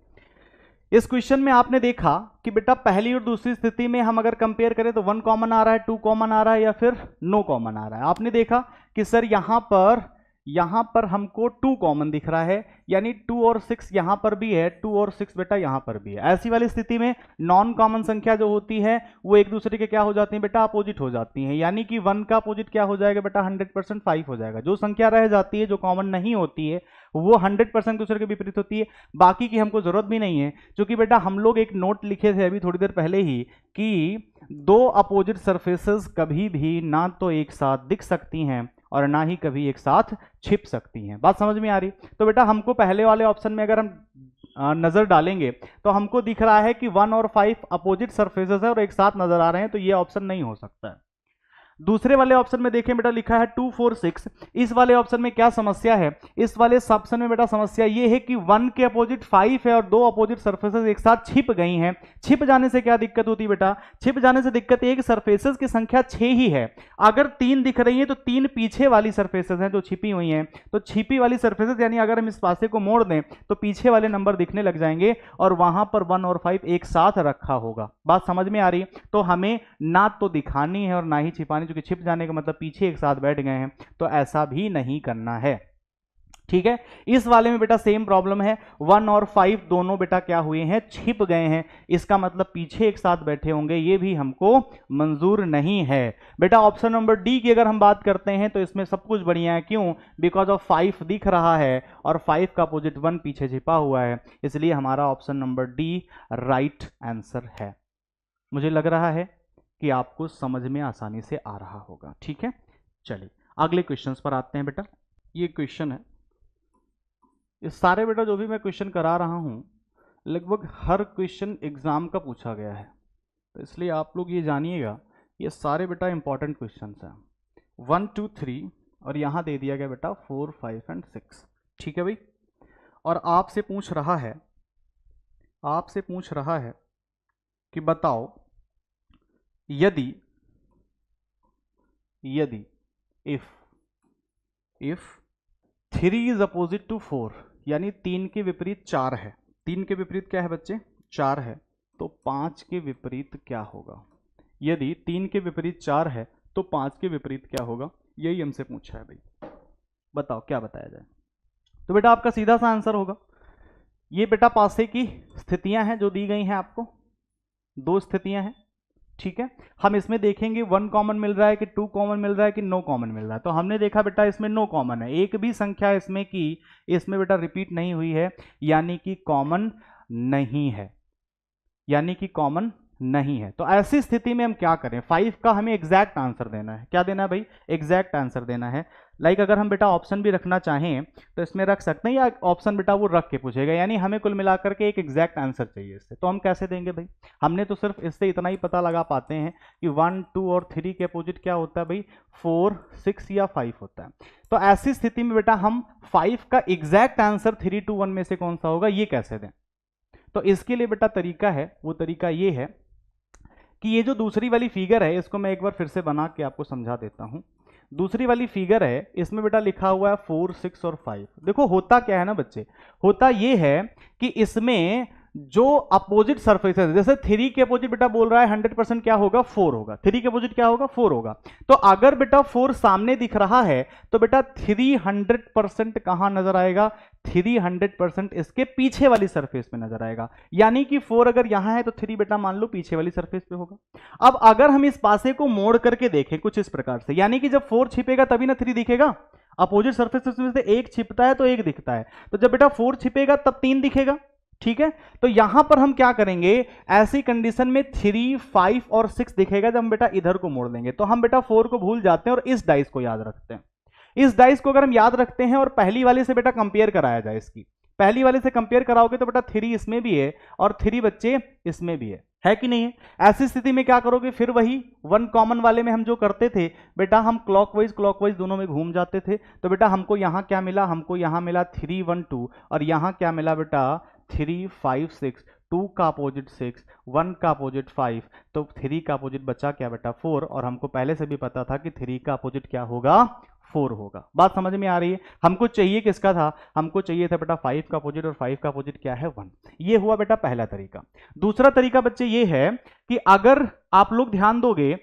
Speaker 1: इस क्वेश्चन में आपने देखा कि बेटा पहली और दूसरी स्थिति में हम अगर कंपेयर करें तो 1 कॉमन आ रहा है, 2 कॉमन आ रहा है, या फिर नो कॉमन आ रहा है। आपने देखा कि सर यहां पर यहां पर हमको 2 कॉमन दिख रहा है, यानी 2 और 6 यहां पर भी है, 2 और 6 बेटा यहां पर भी है। ऐसी वाली स्थिति में नॉन कॉमन संख्या जो होती है वो एक दूसरे के क्या हो जाती है बेटा, अपोजिट हो जाती हैं, यानी कि 1 का अपोजिट क्या हो जाएगा बेटा, 100% 5 हो जाएगा। जो संख्या रह जाती है जो कॉमन नहीं होती है वो 100% दूसरे के विपरीत होती है। बाकी की हमको जरूरत भी नहीं है, क्योंकि बेटा हम लोग एक नोट लिखे थे अभी थोड़ी देर पहले ही कि दो अपोजिट सरफेसेस कभी भी ना तो एक साथ दिख सकती हैं और ना ही कभी एक साथ छिप सकती हैं। बात समझ में आ रही? तो बेटा हमको पहले वाले ऑप्शन में अगर हम नजर डालेंगे तो हमको दिख रहा है कि 1 और 5 अपोजिट सरफेसेस है और एक साथ नजर आ रहे हैं, तो ये ऑप्शन नहीं हो सकता है। दूसरे वाले ऑप्शन में देखें बेटा लिखा है 2 4 6। इस वाले ऑप्शन में क्या समस्या है? इस वाले ऑप्शन में बेटा समस्या ये है कि 1 के अपोजिट 5 है और दो अपोजिट सरफेसेस एक साथ छिप गई हैं। छिप जाने से क्या दिक्कत होती है बेटा? छिप जाने से दिक्कत एक सरफेसेस की संख्या 6 ही है। अगर 3 दिख रही है तो 3 पीछे वाली सरफेसेस हैं जो छिपी हुई हैं। तो छिपी वाली सरफेसेस यानी अगर हम इस पासे को मोड़ दें तो पीछे वाले नंबर दिखने लग जाएंगे और वहां पर 1 और 5 एक साथ रखा होगा। बात समझ में आ रही? तो हमें ना तो दिखानी है और ना ही छिपानी, क्योंकि छिप जाने का मतलब पीछे एक साथ बैठ गए हैं, तो ऐसा भी नहीं करना है। ठीक है, इस वाले में बेटा सेम प्रॉब्लम है, 1 और 5 दोनों बेटा क्या हुए हैं, छिप गए हैं। इसका मतलब पीछे एक साथ बैठे होंगे, ये भी हमको मंजूर नहीं है। बेटा ऑप्शन नंबर डी की अगर हम बात करते हैं तो इसमें सब कुछ बढ़िया है। क्यों? बिकॉज ऑफ 5 दिख रहा है और 5 का अपोजिट 1 पीछे छिपा हुआ है, इसलिए हमारा option number D right answer है। मुझे लग रहा है कि आपको समझ में आसानी से आ रहा होगा। ठीक है, चलिए अगले क्वेश्चंस पर आते हैं बेटा। ये क्वेश्चन है, इस सारे बेटा जो भी मैं क्वेश्चन करा रहा हूं लगभग हर क्वेश्चन एग्जाम का पूछा गया है, तो इसलिए आप लोग ये जानिएगा ये सारे बेटा इंपॉर्टेंट क्वेश्चंस हैं। 1 2 3 और यहां दे दिया गया बेटा 4 5 एंड 6। ठीक है भाई, और आपसे पूछ रहा है कि बताओ यदि इफ 3 इज अपोजिट टू 4, यानी 3 के विपरीत 4 है। 3 के विपरीत क्या है बच्चे? 4 है। तो 5 के विपरीत क्या होगा? यदि 3 के विपरीत 4 है तो 5 के विपरीत क्या होगा? यही हमसे पूछा है भाई, बताओ क्या बताया जाए। तो बेटा आपका सीधा सा आंसर होगा, ये बेटा पासे की स्थितियां हैं जो दी गई हैं आपको, 2 स्थितियां हैं। ठीक है, हम इसमें देखेंगे 1 कॉमन मिल रहा है कि 2 कॉमन मिल रहा है कि नो कॉमन मिल रहा है। तो हमने देखा बेटा इसमें नो कॉमन है, एक भी संख्या इसमें की इसमें बेटा रिपीट नहीं हुई है, यानी कि कॉमन नहीं है, यानी कि कॉमन नहीं है। तो ऐसी स्थिति में हम क्या करें? 5 का हमें एग्जैक्ट आंसर देना है। क्या देना है भाई? एग्जैक्ट आंसर देना है। लाइक अगर हम बेटा ऑप्शन भी रखना चाहें तो इसमें रख सकते हैं, या ऑप्शन बेटा वो रख के पूछेगा, यानी हमें कुल मिलाकर के एक एग्जैक्ट आंसर चाहिए इससे। तो हम कैसे देंगे भाई? हमने तो सिर्फ इससे इतना ही पता लगा पाते हैं कि 1 2 और 3 के अपोजिट क्या होता है भाई? 4 6 या 5 होता है। तो ऐसी स्थिति में बेटा हम 5 का एग्जैक्ट आंसर 3 2 1 में से कौन सा होगा ये कैसे दें? तो इसके लिए बेटा तरीका है, वो तरीका ये है कि ये जो दूसरी वाली फिगर है इसको मैं एक बार फिर से बना के आपको समझा देता हूं। दूसरी वाली फिगर है, इसमें बेटा लिखा हुआ है 4 6 और 5। देखो होता क्या है ना बच्चे, होता ये है कि इसमें जो अपोजिट सरफेसेस, जैसे 3 के अपोजिट बेटा बोल रहा है 100% क्या होगा? 4 होगा। 3 के अपोजिट क्या होगा? 4 होगा। तो अगर बेटा 4 सामने दिख रहा है तो बेटा 300% कहां नजर आएगा? 300% इसके पीछे वाली सरफेस पे नजर आएगा, यानी कि 4 अगर यहां है तो 3 बेटा मान लो पीछे वाली सरफेस पे होगा। अब अगर हम इस पासे को मोड़ करके देखें कुछ इस प्रकार से, यानी कि जब 4 छिपेगा तभी ना 3 दिखेगा। अपोजिट सरफेसेस में से एक छिपता है तो एक दिखता है, तो जब बेटा 4 छिपेगा तब 3 दिखेगा। ठीक है, तो यहां पर हम क्या करेंगे? ऐसी कंडीशन में 3 5 और 6 दिखेगा जब हम बेटा इधर को मोड़ देंगे। तो हम बेटा 4 को भूल जाते हैं और इस डाइस को याद रखते हैं। इस डाइस को अगर हम याद रखते हैं और पहली वाले से बेटा कंपेयर कराया जाए, इसकी पहली वाले से कंपेयर कराओगे तो बेटा 3 इसमें भी है और 3 बच्चे इसमें भी है कि नहीं है? ऐसी स्थिति में क्या करोगे? फिर वही 1 कॉमन वाले में हम जो करते थे बेटा, हम क्लॉकवाइज दोनों में घूम जाते थे। तो बेटा हमको यहां क्या मिला? हमको यहां मिला 3 1 2 और यहां क्या मिला बेटा? 3 5 6। 2 का अपोजिट 6, 1 का अपोजिट 5, तो 3 का अपोजिट बचा क्या बेटा? 4। और हमको पहले से भी पता था कि 3 का अपोजिट क्या होगा? 4 होगा। बात समझ में आ रही है? हमको चाहिए किसका था? हमको चाहिए था बेटा 5 का अपोजिट, और 5 का अपोजिट क्या है? 1। ये हुआ बेटा पहला तरीका। दूसरा तरीका बच्चे ये है कि अगर आप लोग ध्यान दोगे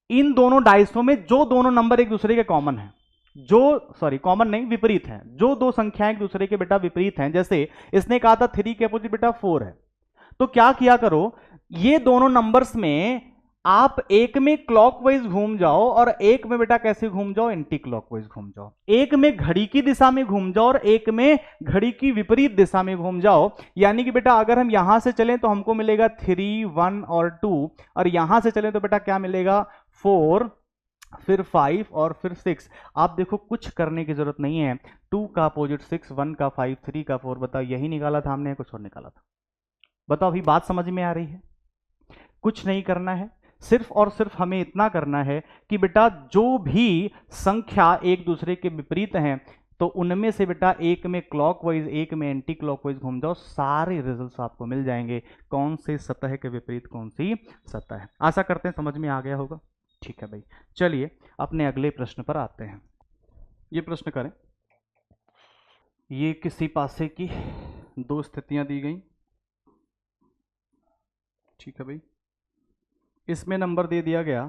Speaker 1: इन दोनों डाइसों में जो दोनों नंबर एक दूसरे के कॉमन है, जो सॉरी कॉमन नहीं, विपरीत हैं, जो दो संख्याएं एक दूसरे के बेटा विपरीत हैं, जैसे इसने कहा था 3 के अपोजिट बेटा 4 है, तो क्या किया करो, ये दोनों नंबर्स में आप एक में क्लॉकवाइज घूम जाओ और एक में बेटा कैसे घूम जाओ, एंटी क्लॉकवाइज घूम जाओ। एक में घड़ी की दिशा में घूम जाओ और एक में घड़ी की विपरीत दिशा में घूम जाओ। यानी कि बेटा अगर हम यहां से चलें तो हमको मिलेगा 3, 1 और 2, और यहां से चलें तो बेटा क्या मिलेगा, 4, फिर 5 और फिर 6। आप देखो कुछ करने की जरूरत नहीं है, 2 का अपोजिट 6, 1 का 5, 3 का 4, बताओ यही निकाला था हमने, कुछ और निकाला था? बताओ अभी बात समझ में आ रही है? कुछ नहीं करना है, सिर्फ और सिर्फ हमें इतना करना है कि बेटा जो भी संख्या एक दूसरे के विपरीत हैं तो उनमें से बेटा एक में क्लॉकवाइज एक में एंटी क्लॉकवाइज घूम जाओ, सारे रिजल्ट्स आपको मिल जाएंगे, कौन सी सतह के विपरीत कौन सी सतह है। आशा करते हैं समझ में आ गया होगा। ठीक है भाई, चलिए अपने अगले प्रश्न पर आते हैं। ये प्रश्न करें, ये किसी पासे की दो स्थितियां दी गई, ठीक है भाई, इसमें नंबर दे दिया गया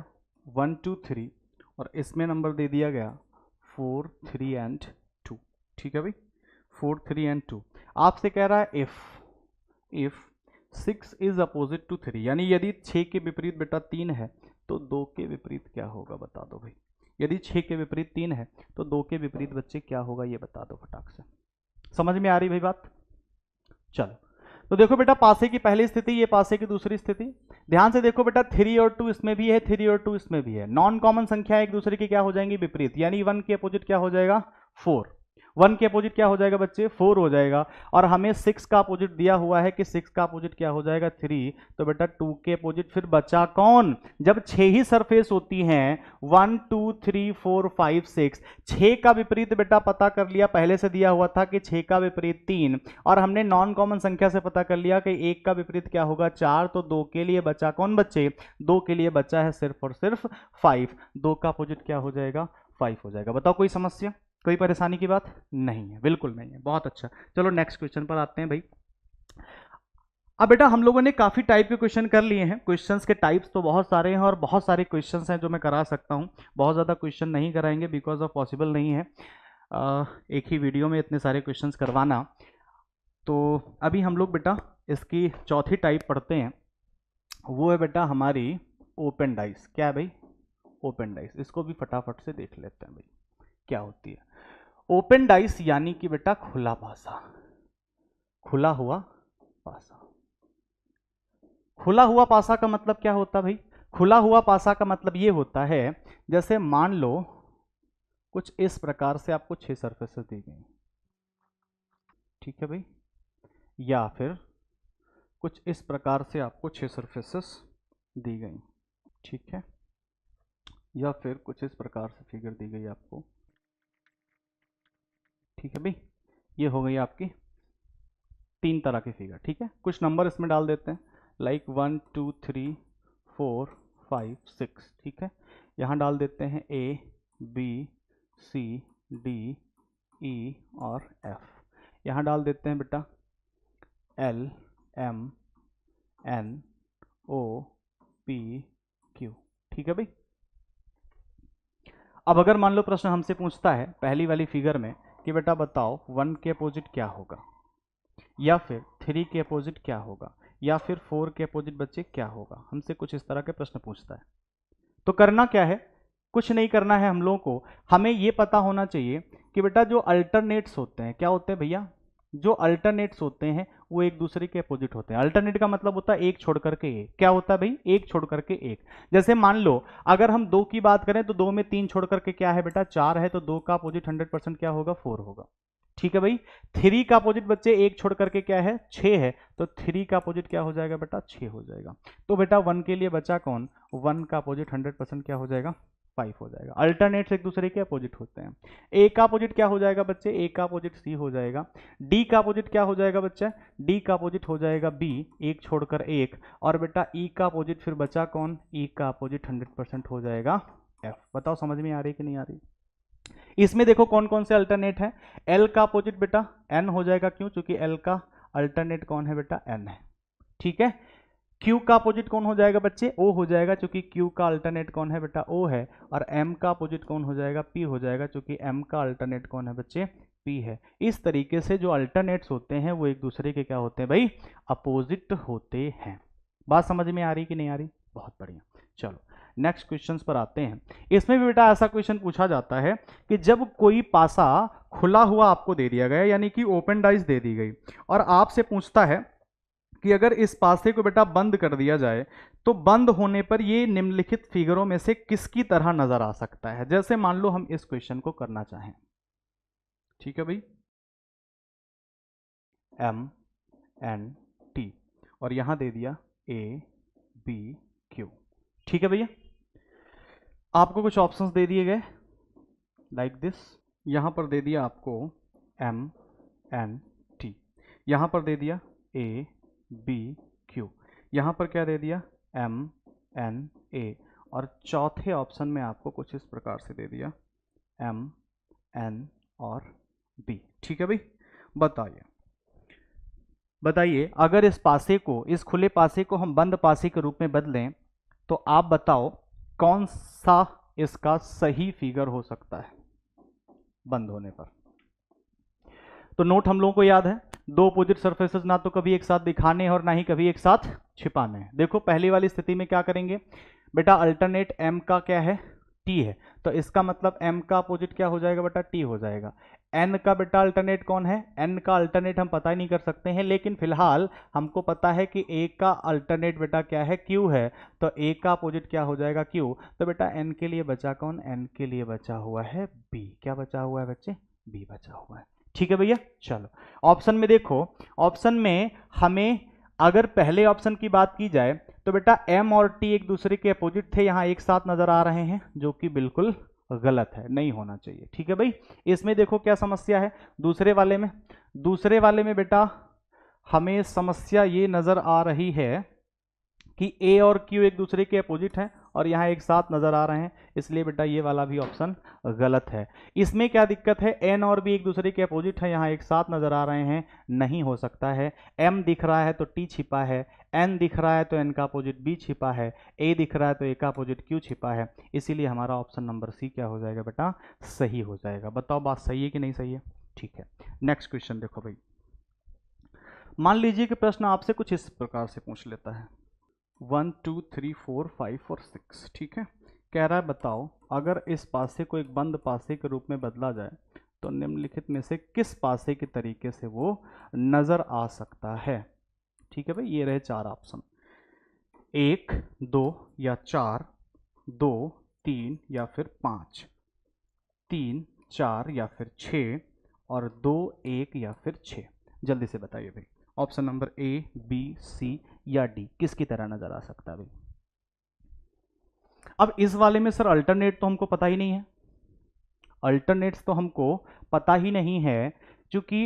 Speaker 1: 1, 2, 3 और इसमें नंबर दे दिया गया 4, 3 एंड 2। ठीक है भाई, 4, 3 एंड 2। आपसे कह रहा है इफ 6 इज अपोजिट टू 3, यानी यदि 6 के विपरीत बेटा 3 है तो 2 के विपरीत क्या होगा, बता दो भाई। यदि 6 के विपरीत 3 है तो 2 के विपरीत बच्चे क्या होगा, ये बता दो फटाक से। समझ में आ रही भाई बात? चलो तो देखो बेटा, पासे की पहली स्थिति, ये पासे की दूसरी स्थिति। ध्यान से देखो बेटा, 3 और 2 इसमें भी है, 3 और 2 इसमें भी है। नॉन कॉमन संख्या एक दूसरे की क्या हो जाएंगी, विपरीत, यानी 1 के अपोजिट क्या हो जाएगा, 4। 1 के अपोजिट क्या हो जाएगा बच्चे, 4 हो जाएगा। और हमें 6 का अपोजिट दिया हुआ है कि 6 का अपोजिट क्या हो जाएगा, 3। तो बेटा 2 के अपोजिट फिर बचा कौन, जब 6 ही सरफेस होती हैं, 1, 2, 3, 4, 5, 6, 6 का विपरीत बेटा पता कर लिया, पहले से दिया हुआ था कि 6 का विपरीत 3, और हमने नॉन कॉमन संख्या से पता कर लिया कि 1 का विपरीत क्या होगा, 4। तो 2 के लिए बचा कौन बच्चे, 2 के लिए बचा है सिर्फ और सिर्फ 5। 2 का अपोजिट क्या हो जाएगा, 5 हो जाएगा। बताओ कोई समस्या, कोई परेशानी की बात नहीं है, बिल्कुल नहीं है, बहुत अच्छा। चलो नेक्स्ट क्वेश्चन पर आते हैं भाई। अब बेटा हम लोगों ने काफी टाइप के क्वेश्चन कर लिए हैं, क्वेश्चंस के टाइप्स तो बहुत सारे हैं और बहुत सारे क्वेश्चंस हैं जो मैं करा सकता हूं। बहुत ज़्यादा क्वेश्चन नहीं कराएंगे बिकॉज ऑफ पॉसिबल नहीं है एक ही वीडियो में इतने सारे क्वेश्चंस करवाना। तो अभी हम लोग बेटा इसकी चौथी टाइप पढ़ते हैं, वो है बेटा हमारी ओपन डाइस। क्या है भाई, ओपन डाइस। इसको भी फटाफट से देख लेते हैं भाई क्या होती है। ओपन डाइस यानी कि बेटा खुला पासा, खुला हुआ पासा। खुला हुआ पासा का मतलब क्या होता है भाई, खुला हुआ पासा का मतलब ये होता है, जैसे मान लो कुछ इस प्रकार से आपको 6 सरफेसेस दी गई, ठीक है भाई, या फिर कुछ इस प्रकार से आपको 6 सरफेसेस दी गई, ठीक है, या फिर कुछ इस प्रकार से फिगर दी गई आपको, ठीक है भाई। ये हो गई आपकी 3 तरह की फिगर, ठीक है। कुछ नंबर इसमें डाल देते हैं, लाइक 1, 2, 3, 4, 5, 6, ठीक है। यहाँ डाल देते हैं A, B, C, D, E और F। यहाँ डाल देते हैं बेटा L, M, N, O, P, Q, ठीक है भाई। अब अगर मान लो प्रश्न हमसे पूछता है पहली वाली फिगर में कि बेटा बताओ 1 के अपोजिट क्या होगा, या फिर 3 के अपोजिट क्या होगा, या फिर 4 के अपोजिट बच्चे क्या होगा, हमसे कुछ इस तरह के प्रश्न पूछता है। तो करना क्या है, कुछ नहीं करना है हम लोगों को, हमें ये पता होना चाहिए कि बेटा जो अल्टरनेट्स होते हैं, क्या होते हैं भैया, जो अल्टरनेट्स होते हैं वो एक दूसरे के अपोजिट होते हैं। अल्टरनेट का मतलब होता है एक छोड़ करके एक। क्या होता है भाई, एक छोड़ करके एक। जैसे मान लो अगर हम 2 की बात करें तो 2 में 3 छोड़ करके क्या है बेटा, 4 है, तो 2 का अपोजिट 100% क्या होगा, 4 होगा, ठीक है भाई। 3 का अपोजिट बच्चे एक छोड़ करके क्या है, 6 है, तो 3 का अपोजिट क्या हो जाएगा बेटा, 6 हो जाएगा। तो बेटा 1 के लिए बचा कौन, 1 का अपोजिट 100% क्या हो जाएगा, 5 हो जाएगा। अल्टरनेट्स एक दूसरे के अपोजिट होते हैं। ए का अपोजिट क्या हो जाएगा बच्चे, ए का अपोजिट सी हो जाएगा। डी का अपोजिट क्या हो जाएगा बच्चा, डी का अपोजिट हो जाएगा बी, एक छोड़कर एक। और बेटा ई का अपोजिट फिर बचा कौन, ई का अपोजिट 100% हो जाएगा एफ। बताओ समझ में आ रही कि नहीं आ रही। इसमें देखो कौन कौन से अल्टरनेट है, एल का अपोजिट बेटा एन हो जाएगा, क्यों, क्योंकि एल का अल्टरनेट कौन है बेटा, एन है, ठीक है। Q का अपोजिट कौन हो जाएगा बच्चे? O हो जाएगा, क्योंकि Q का अल्टरनेट कौन है बेटा? O है। और M का अपोजिट कौन हो जाएगा? P हो जाएगा, क्योंकि M का अल्टरनेट कौन है बच्चे? P है। इस तरीके से जो अल्टरनेट्स होते हैं वो एक दूसरे के क्या होते हैं भाई? अपोजिट होते हैं। बात समझ में आ रही कि नहीं आ रही? बहुत बढ़िया। चलो नेक्स्ट क्वेश्चंस पर आते हैं। इसमें भी बेटा ऐसा क्वेश्चन पूछा जाता है कि जब कोई पासा खुला हुआ आपको दे दिया गया, यानी कि ओपन डाइस दे दी गई, और आपसे पूछता है कि अगर इस पासे को बेटा बंद कर दिया जाए तो बंद होने पर ये निम्नलिखित फिगरों में से किसकी तरह नजर आ सकता है। जैसे मान लो हम इस क्वेश्चन को करना चाहें, ठीक है भाई, M N T और यहां दे दिया A B Q, ठीक है भैया। आपको कुछ ऑप्शंस दे दिए गए लाइक दिस, यहां पर दे दिया आपको M N T, यहां पर दे दिया A B Q, यहां पर क्या दे दिया? M N A, और चौथे ऑप्शन में आपको कुछ इस प्रकार से दे दिया M N और B, ठीक है भाई। बताइए बताइए, अगर इस पासे को, इस खुले पासे को हम बंद पासे के रूप में बदलें तो आप बताओ कौन सा इसका सही फिगर हो सकता है बंद होने पर। तो नोट हम लोगों को याद है, दो अपोजिट सरफेसेस ना तो कभी एक साथ दिखाने हैं और ना ही कभी एक साथ छिपाने हैं। देखो पहली वाली स्थिति में क्या करेंगे बेटा, अल्टरनेट M का क्या है? T है, तो इसका मतलब M का अपोजिट क्या हो जाएगा बेटा? T हो जाएगा। N का बेटा अल्टरनेट कौन है? N का अल्टरनेट हम पता ही नहीं कर सकते हैं, लेकिन फिलहाल हमको पता है कि A का अल्टरनेट बेटा क्या है? Q है, तो A का अपोजिट क्या हो जाएगा? Q। तो बेटा N के लिए बचा कौन? N के लिए बचा हुआ है B। क्या बचा हुआ है बच्चे? B बचा हुआ है, ठीक है भैया। चलो ऑप्शन में देखो, ऑप्शन में हमें अगर पहले ऑप्शन की बात की जाए तो बेटा M और T एक दूसरे के अपोजिट थे, यहां एक साथ नजर आ रहे हैं, जो कि बिल्कुल गलत है, नहीं होना चाहिए, ठीक है भाई। इसमें देखो क्या समस्या है दूसरे वाले में, दूसरे वाले में बेटा हमें समस्या ये नजर आ रही है कि A और Q एक दूसरे के अपोजिट हैं और यहाँ एक साथ नजर आ रहे हैं, इसलिए बेटा ये वाला भी ऑप्शन गलत है। इसमें क्या दिक्कत है? N और B एक दूसरे के अपोजिट है, यहाँ एक साथ नजर आ रहे हैं, नहीं हो सकता है। M दिख रहा है तो T छिपा है, N दिख रहा है तो N का अपोजिट B छिपा है, A दिख रहा है तो A का अपोजिट Q छिपा है, इसीलिए हमारा ऑप्शन नंबर C क्या हो जाएगा बेटा? सही हो जाएगा। बताओ बात सही है कि नहीं सही है? ठीक है, नेक्स्ट क्वेश्चन देखो भाई। मान लीजिए कि प्रश्न आपसे कुछ इस प्रकार से पूछ लेता है 1 2 3 4 5 और 6, ठीक है। कह रहा है बताओ अगर इस पासे को एक बंद पासे के रूप में बदला जाए तो निम्नलिखित में से किस पासे के तरीके से वो नजर आ सकता है, ठीक है भाई। ये रहे चार ऑप्शन, 1 2 या 4, 2 3 या फिर 5, 3 4 या फिर 6 और 2 1 या फिर 6। जल्दी से बताइए भाई, option number A B C या D किसकी तरह नजर आ सकता है भाई। अब इस वाले में सर अल्टरनेट तो हमको पता ही नहीं है, अल्टरनेट्स तो हमको पता ही नहीं है, क्योंकि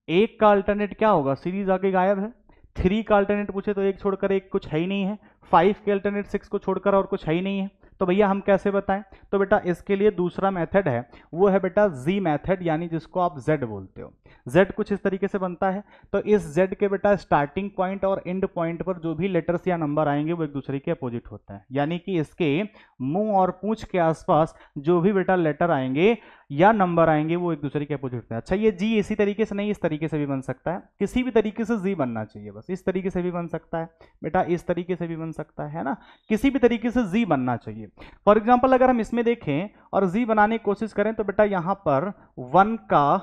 Speaker 1: एक का अल्टरनेट क्या होगा? सीरीज आगे गायब है। 3 का अल्टरनेट पूछे तो एक छोड़कर एक कुछ है ही नहीं है, 5 के अल्टरनेट 6 को छोड़कर और कुछ है ही नहीं है, तो भैया हम कैसे बताएं? तो बेटा इसके लिए दूसरा मेथड है, वो है बेटा Z मेथड, यानी जिसको आप Z बोलते हो। Z कुछ इस तरीके से बनता है, तो इस Z के बेटा स्टार्टिंग पॉइंट और एंड पॉइंट पर जो भी लेटर्स या नंबर आएंगे वो एक दूसरे के अपोजिट होते हैं, यानी कि इसके मुंह और पूंछ के आसपास जो भी बेटा लेटर आएंगे या नंबर आएंगे वो एक दूसरे के अपोजिट होते हैं। अच्छा ये जी इसी तरीके से नहीं, इस तरीके से भी बन सकता है, किसी भी तरीके से जी बनना चाहिए, बस इस तरीके से भी बन सकता है बेटा, इस तरीके से भी बन सकता है ना, किसी भी तरीके से जी बनना चाहिए। फॉर एग्जाम्पल अगर हम इसमें देखें और जी बनाने की कोशिश करें तो बेटा यहां पर 1 का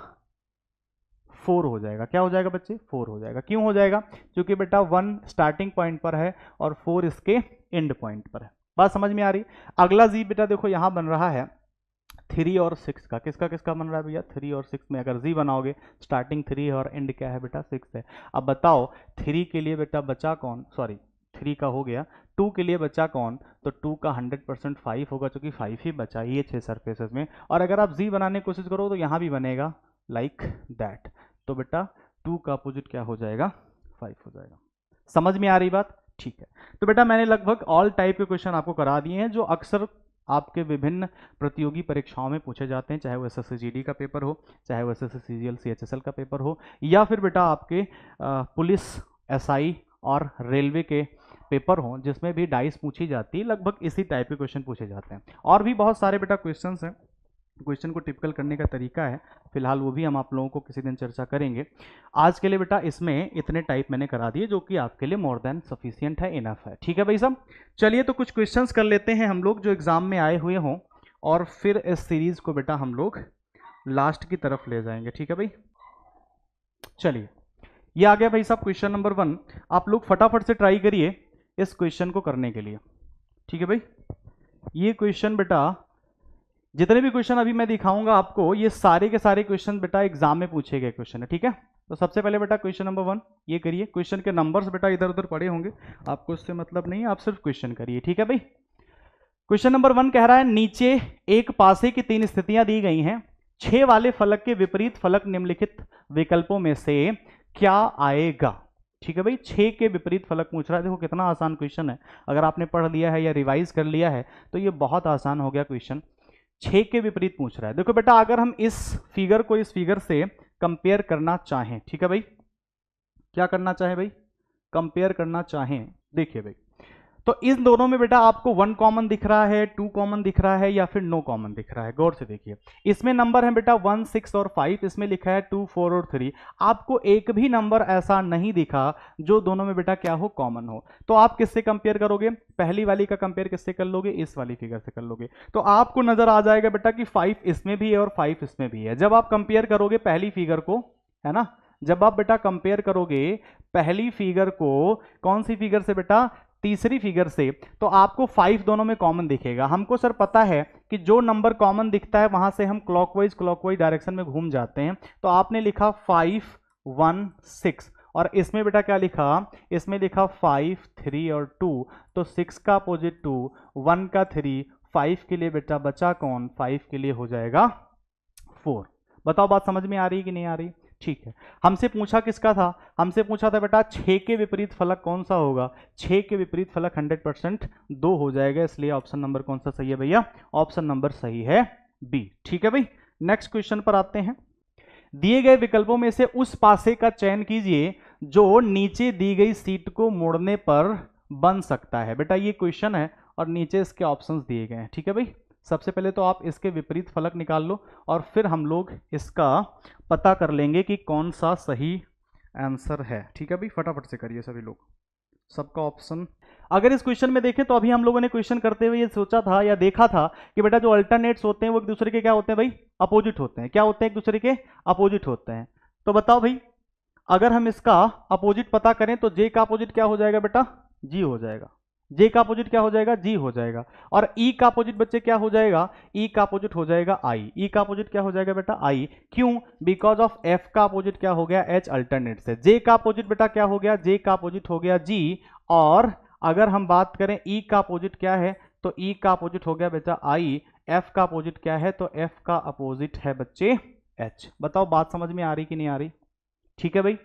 Speaker 1: 4 हो जाएगा। क्या हो जाएगा बच्चे? 4 हो जाएगा। क्यों हो जाएगा? क्योंकि बेटा 1 स्टार्टिंग पॉइंट पर है और 4 इसके एंड पॉइंट पर है। बात समझ में आ रही? अगला जी बेटा देखो यहां बन रहा है 3 और 6 का। किसका किसका बन रहा है भैया? 3 और 6 में अगर जी बनाओगे, स्टार्टिंग 3 और एंड क्या है बेटा? 6 है। अब बताओ 3 के लिए बेटा बचा कौन? सॉरी 3 का हो गया, 2 के लिए बचा कौन? तो 2 का 100% 5 होगा, क्योंकि 5 ही बचा ये 6 सरफेसेस में। और अगर आप जी बनाने की कोशिश करो तो यहां भी बनेगा लाइक दैट, तो बेटा 2 का अपोजिट क्या हो जाएगा? 5 हो जाएगा। समझ में आ रही बात? ठीक है, तो बेटा मैंने लगभग ऑल टाइप के क्वेश्चन आपको करा दिए हैं जो अक्सर आपके विभिन्न प्रतियोगी परीक्षाओं में पूछे जाते हैं, चाहे वो एसएससी जीडी का पेपर हो, चाहे वो एसएससी सीजीएल सीएचएसएल का पेपर हो, या फिर बेटा आपके पुलिस एसआई और रेलवे के पेपर हो जिसमें भी डाइस पूछी जाती है, लगभग इसी टाइप के क्वेश्चन पूछे जाते हैं। और भी बहुत सारे बेटा क्वेश्चंस हैं, क्वेश्चन को टिपिकल करने का तरीका है, फिलहाल वो भी हम आप लोगों को किसी दिन चर्चा करेंगे। आज के लिए बेटा इसमें इतने टाइप मैंने करा दिए जो कि आपके लिए मोर देन सफिशियंट है, इनफ है। ठीक है भाई साहब, चलिए तो कुछ क्वेश्चंस कर लेते हैं हम लोग जो एग्जाम में आए हुए हों, और फिर इस सीरीज को बेटा हम लोग लास्ट की तरफ ले जाएंगे। ठीक है भाई, चलिए ये आ गया भाई साहब क्वेश्चन नंबर 1। आप लोग फटाफट से ट्राई करिए इस क्वेश्चन को करने के लिए। ठीक है भाई, ये क्वेश्चन बेटा, जितने भी क्वेश्चन अभी मैं दिखाऊंगा आपको, ये सारे के सारे क्वेश्चन बेटा एग्जाम में पूछे गए क्वेश्चन है। ठीक है, तो सबसे पहले बेटा क्वेश्चन नंबर 1 ये करिए। क्वेश्चन के नंबर्स बेटा इधर उधर पड़े होंगे, आपको इससे मतलब नहीं है, आप सिर्फ क्वेश्चन करिए। ठीक है भाई, क्वेश्चन नंबर 1 कह रहा है नीचे एक पासे की 3 स्थितियां दी गई हैं, 6 वाले फलक के विपरीत फलक निम्नलिखित विकल्पों में से क्या आएगा। ठीक है भाई, 6 के विपरीत फलक पूछ रहा है। देखो कितना आसान क्वेश्चन है, अगर आपने पढ़ लिया है या रिवाइज कर लिया है तो ये बहुत आसान हो गया क्वेश्चन। 6 के विपरीत पूछ रहा है। देखो बेटा, अगर हम इस फिगर को इस फिगर से कंपेयर करना चाहें, ठीक है भाई, क्या करना चाहें भाई, कंपेयर करना चाहें, देखिए भाई, तो इन दोनों में बेटा आपको 1 कॉमन दिख रहा है, 2 कॉमन दिख रहा है, या फिर नो कॉमन दिख रहा है। गौर से देखिए, इसमें नंबर है बेटा 1, 6 और 5, इसमें लिखा है 2, 4 और 3। आपको एक भी नंबर ऐसा नहीं दिखा जो दोनों में बेटा क्या हो, कॉमन हो। तो आप किससे कंपेयर करोगे, पहली वाली का कंपेयर किससे कर लोगे, इस वाली फिगर से कर लोगे। तो आपको नजर आ जाएगा बेटा कि 5 इसमें भी है और 5 इसमें भी है। जब आप कंपेयर करोगे पहली फिगर को, है ना, जब आप बेटा कंपेयर करोगे पहली फिगर को कौन सी फिगर से बेटा, तीसरी फिगर से, तो आपको 5 दोनों में कॉमन दिखेगा। हमको सर पता है कि जो नंबर कॉमन दिखता है वहां से हम क्लॉकवाइज डायरेक्शन में घूम जाते हैं। तो आपने लिखा 5, 1, 6, और इसमें बेटा क्या लिखा, इसमें लिखा 5, 3 और 2। तो 6 का अपोजिट 2, 1 का 3, 5 के लिए बेटा बचा कौन, 5 के लिए हो जाएगा 4। बताओ बात समझ में आ रही है कि नहीं आ रही। ठीक है, हमसे पूछा किसका था, हमसे पूछा था बेटा 6 के विपरीत फलक कौन सा होगा। 6 के विपरीत फलक 100% 2 हो जाएगा, इसलिए ऑप्शन नंबर कौन सा सही है भैया, ऑप्शन नंबर सही है बी। ठीक है भाई, नेक्स्ट क्वेश्चन पर आते हैं। दिए गए विकल्पों में से उस पासे का चयन कीजिए जो नीचे दी गई सीट को मोड़ने पर बन सकता है। बेटा ये क्वेश्चन है और नीचे इसके ऑप्शंस दिए गए हैं। ठीक है भाई, सबसे पहले तो आप इसके विपरीत फलक निकाल लो और फिर हम लोग इसका पता कर लेंगे कि कौन सा सही आंसर है। ठीक है भाई, फटाफट से करिए सभी लोग, सबका ऑप्शन। अगर इस क्वेश्चन में देखें तो अभी हम लोगों ने क्वेश्चन करते हुए ये सोचा था या देखा था कि बेटा जो अल्टरनेट्स होते हैं वो एक दूसरे के क्या होते हैं भाई, अपोजिट होते हैं। क्या होते हैं, एक दूसरे के अपोजिट होते हैं। तो बताओ भाई, अगर हम इसका अपोजिट पता करें तो जे का अपोजिट क्या हो जाएगा बेटा, जी हो जाएगा। जे का अपोजिट क्या हो जाएगा, जी हो जाएगा। और ई का अपोजिट बच्चे क्या हो जाएगा, ई का अपोजिट हो जाएगा आई। ई का अपोजिट क्या हो जाएगा बेटा, आई। क्यों, बिकॉज ऑफ एफ का अपोजिट क्या हो गया, एच अल्टरनेट से। जे का अपोजिट बेटा क्या हो गया, जे का अपोजिट हो गया जी। और अगर हम बात करें ई का अपोजिट क्या है, तो ई का अपोजिट हो गया बेटा आई। एफ का अपोजिट क्या है, तो एफ का अपोजिट है बच्चे एच। बताओ बात समझ में आ रही कि नहीं आ रही। ठीक है भाई,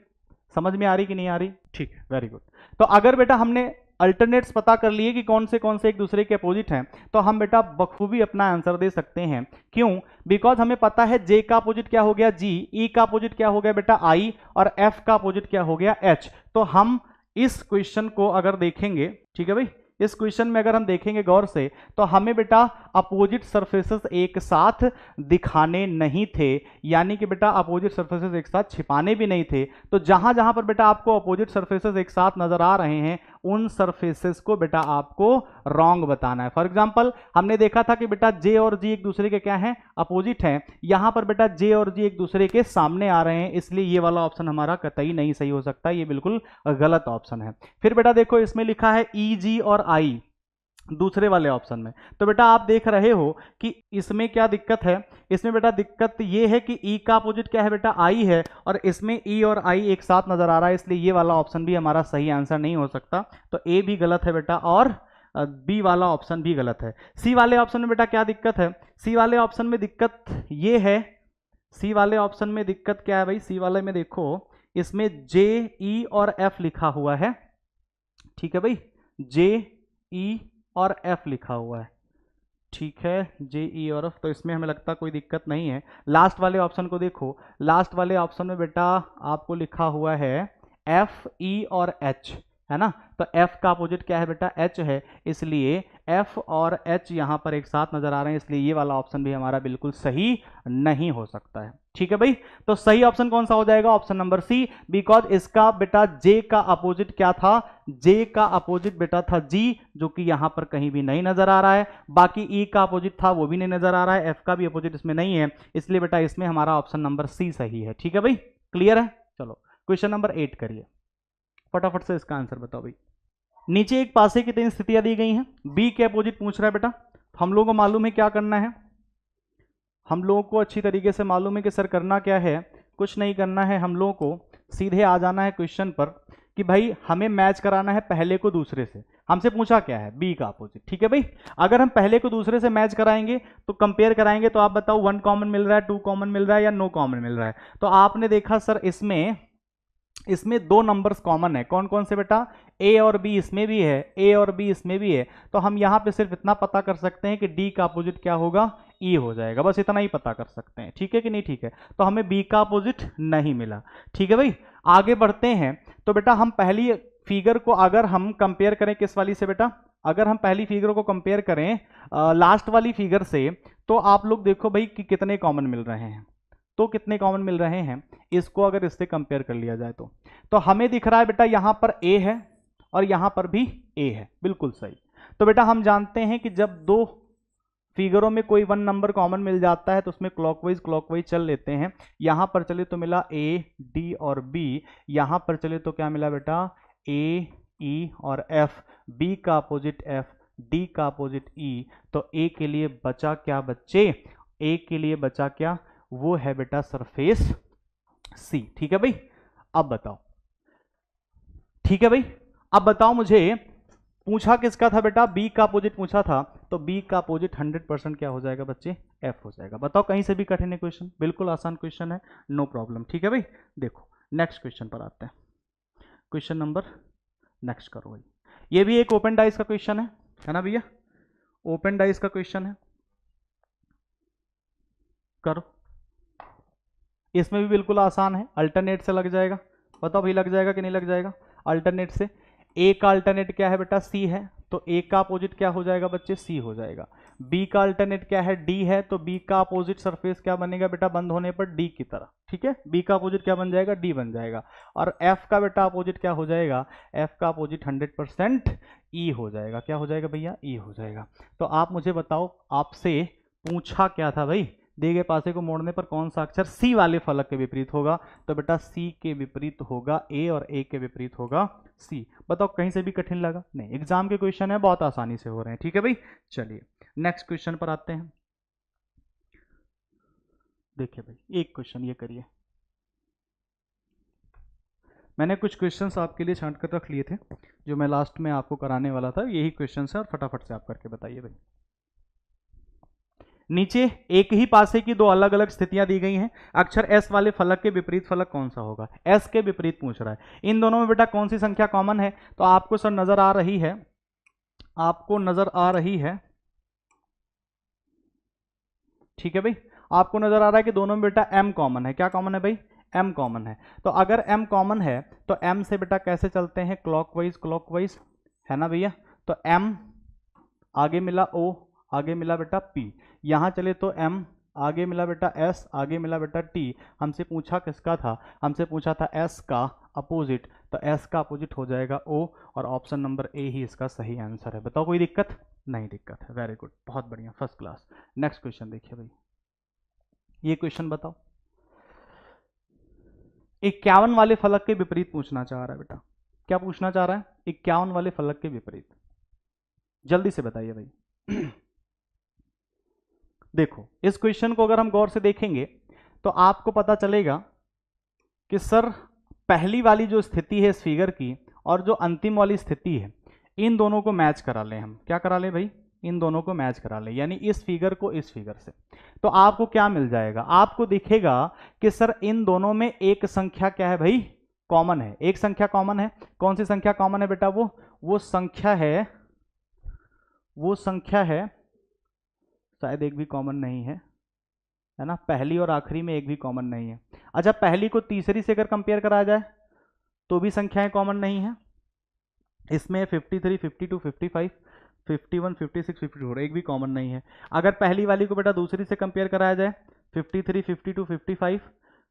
Speaker 1: समझ में आ रही कि नहीं आ रही। ठीक है, वेरी गुड। तो अगर बेटा हमने अल्टरनेट्स पता कर लिए कि कौन से एक दूसरे के अपोजिट हैं, तो हम बेटा बखूबी अपना आंसर दे सकते हैं। क्यों, बिकॉज हमें पता है जे का अपोजिट क्या हो गया, जी। ई का अपोजिट क्या हो गया बेटा, आई। और एफ का अपोजिट क्या हो गया, एच। तो हम इस क्वेश्चन को अगर देखेंगे, ठीक है भाई, इस क्वेश्चन में अगर हम देखेंगे गौर से, तो हमें बेटा अपोजिट सरफेसेस एक साथ दिखाने नहीं थे, यानी कि बेटा अपोजिट सरफेसेस एक साथ छिपाने भी नहीं थे। तो जहां जहां पर बेटा आपको अपोजिट सरफेसेस एक साथ नजर आ रहे हैं, उन सरफेसेस को बेटा आपको रॉन्ग बताना है। फॉर एग्जांपल, हमने देखा था कि बेटा जे और जी एक दूसरे के क्या हैं, अपोजिट हैं। यहां पर बेटा जे और जी एक दूसरे के सामने आ रहे हैं, इसलिए ये वाला ऑप्शन हमारा कतई नहीं सही हो सकता, ये बिल्कुल गलत ऑप्शन है। फिर बेटा देखो, इसमें लिखा है ई, जी और आई दूसरे वाले ऑप्शन में। तो बेटा आप देख रहे हो कि इसमें क्या दिक्कत है, इसमें बेटा दिक्कत ये है कि ई का अपोजिट क्या है बेटा, आई है, और इसमें ई और आई एक साथ नजर आ रहा है, इसलिए ये वाला ऑप्शन भी हमारा सही आंसर नहीं हो सकता। तो ए भी गलत है बेटा, और बी वाला ऑप्शन भी गलत है। सी वाले ऑप्शन में बेटा क्या दिक्कत है, सी वाले ऑप्शन में दिक्कत ये है, सी वाले ऑप्शन में दिक्कत क्या है भाई, सी वाले में देखो, इसमें जे, ई और एफ लिखा हुआ है। ठीक है भाई, जे, ई और एफ लिखा हुआ है। ठीक है, जे, ई और एफ, तो इसमें हमें लगता कोई दिक्कत नहीं है। लास्ट वाले ऑप्शन को देखो, लास्ट वाले ऑप्शन में बेटा आपको लिखा हुआ है एफ, ई और एच, है ना। तो F का अपोजिट क्या है बेटा, H है, इसलिए F और H यहां पर एक साथ नजर आ रहे हैं, इसलिए ये वाला ऑप्शन भी हमारा बिल्कुल सही नहीं हो सकता है। ठीक है भाई, तो सही ऑप्शन कौन सा हो जाएगा, ऑप्शन नंबर सी, बिकॉज इसका बेटा J का अपोजिट क्या था, J का अपोजिट बेटा था G, जो कि यहां पर कहीं भी नहीं नजर आ रहा है। बाकी E का अपोजिट था, वो भी नहीं नजर आ रहा है, F का भी अपोजिट इसमें नहीं है, इसलिए बेटा इसमें हमारा ऑप्शन नंबर सी सही है। ठीक है भाई, क्लियर है। चलो क्वेश्चन नंबर 8 करिए, फटाफट से इसका आंसर बताओ भाई। नीचे एक पासे की 3 स्थितियां दी गई हैं, बी के अपोजिट पूछ रहा है बेटा। हम लोगों को मालूम है क्या करना है, हम लोगों को अच्छी तरीके से मालूम है कि सर करना क्या है, कुछ नहीं करना है, हम लोगों को सीधे आ जाना है क्वेश्चन पर कि भाई हमें मैच कराना है पहले को दूसरे से। हमसे पूछा क्या है, बी का अपोजिट। ठीक है भाई, अगर हम पहले को दूसरे से मैच कराएंगे तो कंपेयर कराएंगे, तो आप बताओ 1 कॉमन मिल रहा है, 2 कॉमन मिल रहा है या नो कॉमन मिल रहा है। तो आपने देखा सर इसमें 2 नंबर्स कॉमन है, कौन कौन से बेटा, ए और बी इसमें भी है, ए और बी इसमें भी है। तो हम यहां पे सिर्फ इतना पता कर सकते हैं कि डी का अपोजिट क्या होगा, ई हो जाएगा, बस इतना ही पता कर सकते हैं। ठीक है कि नहीं, ठीक है, तो हमें बी का अपोजिट नहीं मिला। ठीक है भाई, आगे बढ़ते हैं। तो बेटा हम पहली फिगर को अगर हम कंपेयर करें किस वाली से बेटा, अगर हम पहली फिगर को कंपेयर करें लास्ट वाली फिगर से, तो आप लोग देखो भाई कि कितने कॉमन मिल रहे हैं, तो कितने कॉमन मिल रहे हैं, इसको अगर इससे कंपेयर कर लिया जाए तो हमें दिख रहा है बेटा यहां पर ए है और यहां पर भी ए है, बिल्कुल सही। तो बेटा हम जानते हैं कि जब 2 फिगरों में कोई 1 नंबर कॉमन मिल जाता है तो उसमें क्लॉकवाइज चल लेते हैं। यहां पर चले तो मिला ए, डी और बी, यहां पर चले तो क्या मिला बेटा, ए, ई और एफ, बी का अपोजिट एफ, डी का अपोजिट ई। तो ए के लिए बचा क्या बच्चे, ए के लिए बचा क्या, वो है बेटा सरफेस सी। ठीक है भाई, अब बताओ, ठीक है भाई, अब बताओ मुझे, पूछा किसका था बेटा, बी का अपोजिट पूछा था, तो बी का अपोजिट 100% क्या हो जाएगा बच्चे, एफ हो जाएगा। बताओ कहीं से भी कठिन है क्वेश्चन, बिल्कुल आसान क्वेश्चन है, नो प्रॉब्लम। ठीक है भाई, देखो नेक्स्ट क्वेश्चन पर आते हैं, क्वेश्चन नंबर नेक्स्ट करो भाई। ये भी एक ओपन डाइस का क्वेश्चन है ना भैया, ओपन डाइस का क्वेश्चन है, करो। इसमें भी बिल्कुल आसान है, अल्टरनेट से लग जाएगा। बताओ भाई लग जाएगा कि नहीं लग जाएगा, अल्टरनेट से। ए का अल्टरनेट क्या है बेटा, सी है, तो ए का अपोजिट क्या हो जाएगा बच्चे, सी हो जाएगा। बी का अल्टरनेट क्या है, डी है, तो बी का अपोजिट सरफेस क्या बनेगा बेटा, बंद होने पर डी की तरह। ठीक है, बी का अपोजिट क्या बन जाएगा, डी बन जाएगा। और एफ का बेटा अपोजिट क्या हो जाएगा, एफ का अपोजिट 100% ई हो जाएगा। क्या हो जाएगा भैया, ई हो जाएगा। तो आप मुझे बताओ, आपसे पूछा क्या था भाई, दिए गए पासे को मोड़ने पर कौन सा अक्षर सी वाले फलक के विपरीत होगा, तो बेटा सी के विपरीत होगा ए और ए के विपरीत होगा सी। बताओ कहीं से भी कठिन लगा, नहीं, एग्जाम के क्वेश्चन है, बहुत आसानी से हो रहे हैं। ठीक है भाई, चलिए नेक्स्ट क्वेश्चन पर आते हैं। देखिए भाई एक क्वेश्चन ये करिए, मैंने कुछ क्वेश्चंस आपके लिए छांट कर रख लिए थे जो मैं लास्ट में आपको कराने वाला था, यही क्वेश्चन है और फटाफट से आप करके बताइए भाई। नीचे एक ही पासे की 2 अलग अलग स्थितियां दी गई हैं, अक्षर एस वाले फलक के विपरीत फलक कौन सा होगा, एस के विपरीत पूछ रहा है। इन दोनों में बेटा कौन सी संख्या कॉमन है, तो आपको सर नजर आ रही है, आपको नजर आ रही है, ठीक है भाई, आपको नजर आ रहा है कि दोनों में बेटा m कॉमन है। क्या कॉमन है भाई, m कॉमन है। तो अगर m कॉमन है तो m से बेटा कैसे चलते हैं, क्लॉकवाइज, है ना भैया। तो m आगे मिला o, आगे मिला बेटा p, यहां चले तो m, आगे मिला बेटा s, आगे मिला बेटा t। हमसे पूछा किसका था, हमसे पूछा था s का अपोजिट, तो s का अपोजिट हो जाएगा o, और ऑप्शन नंबर ए ही इसका सही आंसर है। बताओ कोई दिक्कत, नहीं दिक्कत है, वेरी गुड, बहुत बढ़िया, फर्स्ट क्लास। नेक्स्ट क्वेश्चन देखिए भाई, ये क्वेश्चन बताओ, 51 वाले फलक के विपरीत पूछना चाह रहा है बेटा। क्या पूछना चाह रहा है, 51 वाले फलक के विपरीत, जल्दी से बताइए भाई। देखो इस क्वेश्चन को अगर हम गौर से देखेंगे तो आपको पता चलेगा कि सर पहली वाली जो स्थिति है इस फिगर की और जो अंतिम वाली स्थिति है, इन दोनों को मैच करा लें हम। क्या करा लें भाई, इन दोनों को मैच करा लें, यानी इस फिगर को इस फिगर से। तो आपको क्या मिल जाएगा, आपको दिखेगा कि सर इन दोनों में एक संख्या क्या है भाई, कॉमन है, एक संख्या कॉमन है। कौन सी संख्या कॉमन है बेटा, वो संख्या है, शायद एक भी कॉमन नहीं है ना, पहली और आखिरी में एक भी कॉमन नहीं है। अच्छा पहली को तीसरी से अगर कंपेयर करा जाए तो भी संख्याएं कॉमन नहीं है, इसमें 53, 52, 55, 51, 56, 54 एक भी कॉमन नहीं है। अगर पहली वाली को बेटा दूसरी से कंपेयर कराया जाए 53, 52, 55,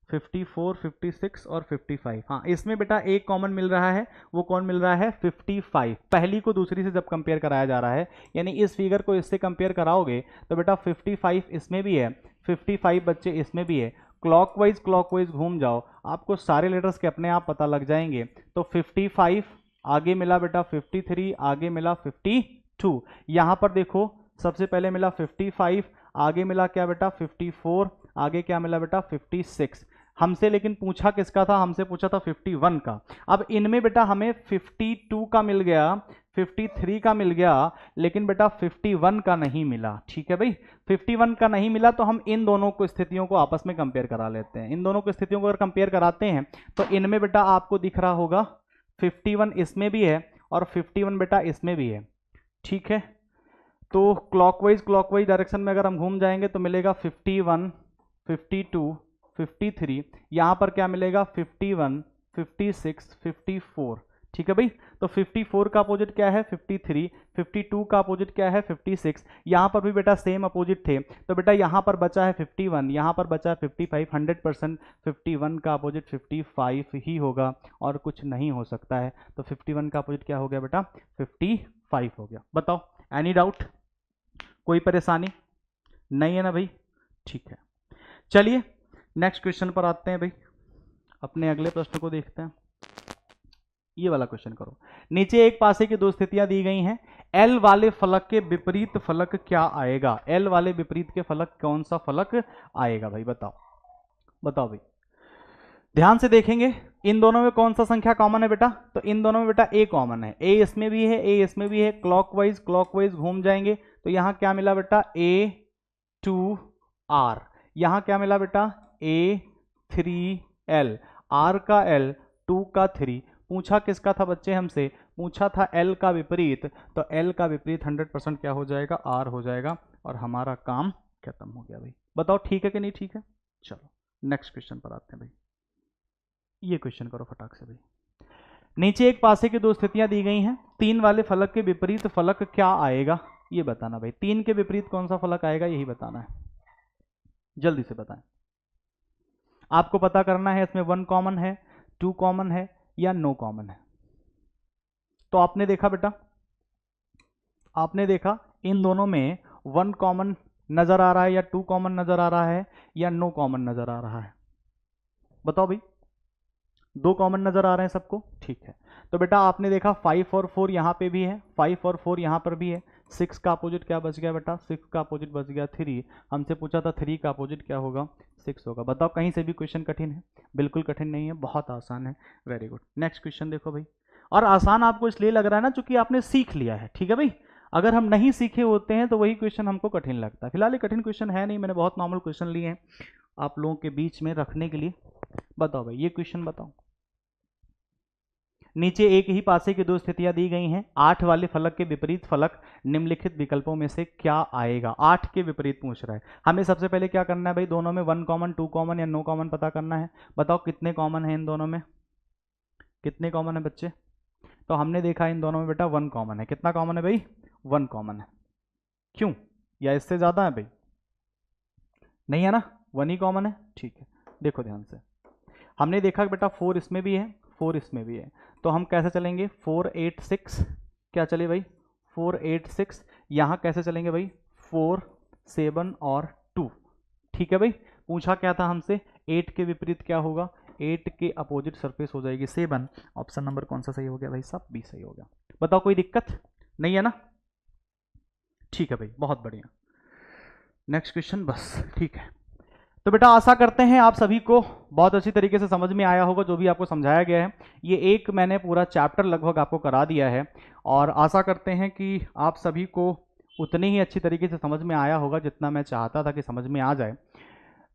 Speaker 1: 54, 56 और 55, हाँ इसमें बेटा एक कॉमन मिल रहा है, वो कौन मिल रहा है 55। पहली को दूसरी से जब कंपेयर कराया जा रहा है, यानी इस फिगर को इससे कंपेयर कराओगे तो बेटा 55 इसमें भी है, 55 बच्चे इसमें भी है। क्लॉकवाइज घूम जाओ, आपको सारे लेटर्स के अपने आप पता लग जाएंगे। तो 55 आगे मिला बेटा 53, आगे मिला 52, यहां पर देखो सबसे पहले मिला 55, आगे मिला क्या बेटा 54, आगे क्या मिला बेटा 56। हमसे लेकिन पूछा किसका था, हमसे पूछा था 51 का। अब इनमें बेटा हमें 52 का मिल गया, 53 का मिल गया, लेकिन बेटा 51 का नहीं मिला। ठीक है भाई, 51 का नहीं मिला तो हम इन दोनों को स्थितियों को आपस में कंपेयर करा लेते हैं। इन दोनों को स्थितियों को अगर कंपेयर कराते हैं तो इनमें बेटा आपको दिख रहा होगा 51 इसमें भी है और 51 बेटा इसमें भी है। ठीक है, तो क्लॉकवाइज डायरेक्शन में अगर हम घूम जाएंगे तो मिलेगा 51, 52, 53, यहां पर क्या मिलेगा 51, 56, 54। ठीक है भाई, तो 54 का अपोजिट क्या है 53, 52 का अपोजिट क्या है 56, यहां पर भी बेटा सेम अपोजिट थे, तो बेटा यहां पर बचा है 51, यहां पर बचा है 55, 100% 51 का अपोजिट 55 ही होगा और कुछ नहीं हो सकता है। तो 51 का अपोजिट क्या हो गया बेटा 55 हो गया। बताओ एनी डाउट, कोई परेशानी नहीं है ना भाई? ठीक है, चलिए नेक्स्ट क्वेश्चन पर आते हैं भाई, अपने अगले प्रश्न को देखते हैं। ये वाला क्वेश्चन करो। नीचे एक पासे की दो स्थितियां दी गई हैं, एल वाले फलक के विपरीत फलक क्या आएगा? एल वाले विपरीत के फलक कौन सा फलक आएगा भाई? बताओ बताओ भाई, ध्यान से देखेंगे इन दोनों में कौन सा संख्या कॉमन है बेटा? तो इन दोनों में बेटा ए कॉमन है, ए इसमें भी है, ए इसमें भी है। क्लॉकवाइज घूम जाएंगे तो यहां क्या मिला बेटा A2R, यहां क्या मिला बेटा A3L, R का L, 2 का 3। पूछा किसका था बच्चे हमसे? पूछा था L का विपरीत, तो L का विपरीत 100% क्या हो जाएगा R हो जाएगा और हमारा काम खत्म हो गया भाई। बताओ ठीक है कि नहीं ठीक है? चलो नेक्स्ट क्वेश्चन पर आते हैं भाई, ये क्वेश्चन करो फटाक से भाई। नीचे एक पासे की दो स्थितियां दी गई हैं, 3 वाले फलक के विपरीत फलक क्या आएगा ये बताना भाई। 3 के विपरीत कौन सा फलक आएगा यही बताना है, जल्दी से बताएं। आपको पता करना है इसमें 1 कॉमन है, 2 कॉमन है या नो कॉमन है। तो आपने देखा बेटा, आपने देखा इन दोनों में 1 कॉमन नजर आ रहा है या 2 कॉमन नजर आ रहा है या नो कॉमन नजर आ रहा है? बताओ भाई, 2 कॉमन नजर आ रहे हैं सबको? ठीक है, तो बेटा आपने देखा 5 और 4 यहाँ पे भी है, 5 और 4 यहाँ पर भी है। 6 का अपोजिट क्या बच गया बेटा? 6 का अपोजिट बच गया 3। हमसे पूछा था 3 का अपोजिट क्या होगा? 6 होगा। बताओ कहीं से भी क्वेश्चन कठिन है? बिल्कुल कठिन नहीं है, बहुत आसान है। वेरी गुड, नेक्स्ट क्वेश्चन देखो भाई। और आसान आपको इसलिए लग रहा है ना चूंकि आपने सीख लिया है। ठीक है भाई, अगर हम नहीं सीखे होते हैं तो वही क्वेश्चन हमको कठिन लगता है। फिलहाल ये कठिन क्वेश्चन है नहीं, मैंने बहुत नॉर्मल क्वेश्चन लिए हैं आप लोगों के बीच में रखने के लिए। बताओ भाई, ये क्वेश्चन बताओ। नीचे एक ही पासे की दो स्थितियां दी गई हैं, 8 वाले फलक के विपरीत फलक निम्नलिखित विकल्पों में से क्या आएगा? 8 के विपरीत पूछ रहा है हमें। सबसे पहले क्या करना है भाई, दोनों में 1 कॉमन, 2 कॉमन या नो कॉमन पता करना है। बताओ कितने कॉमन है इन दोनों में? कितने कॉमन है बच्चे? तो हमने देखा इन दोनों में बेटा 1 कॉमन है। कितना कॉमन है भाई? 1 कॉमन है। क्यों, या इससे ज्यादा है भाई? नहीं है ना, 1 ही कॉमन है। ठीक है, देखो ध्यान से, हमने देखा बेटा 4 इसमें भी है, 4 इसमें भी है, तो हम कैसे चलेंगे? 4, 8, 6 क्या चले भाई? 4, 8, 6। यहाँ कैसे चलेंगे भाई? 4, 7 और 2। ठीक है भाई, पूछा क्या था हमसे? 8 के विपरीत क्या होगा? 8 के अपोजिट सरफेस हो जाएगी 7। ऑप्शन नंबर कौन सा सही हो गया भाई साहब? बी सही हो गया। बताओ कोई दिक्कत नहीं है ना? ठीक है भाई, बहुत बढ़िया। नेक्स्ट क्वेश्चन बस, ठीक है। तो बेटा आशा करते हैं आप सभी को बहुत अच्छी तरीके से समझ में आया होगा जो भी आपको समझाया गया है। ये एक मैंने पूरा चैप्टर लगभग आपको करा दिया है और आशा करते हैं कि आप सभी को उतनी ही अच्छी तरीके से समझ में आया होगा जितना मैं चाहता था कि समझ में आ जाए।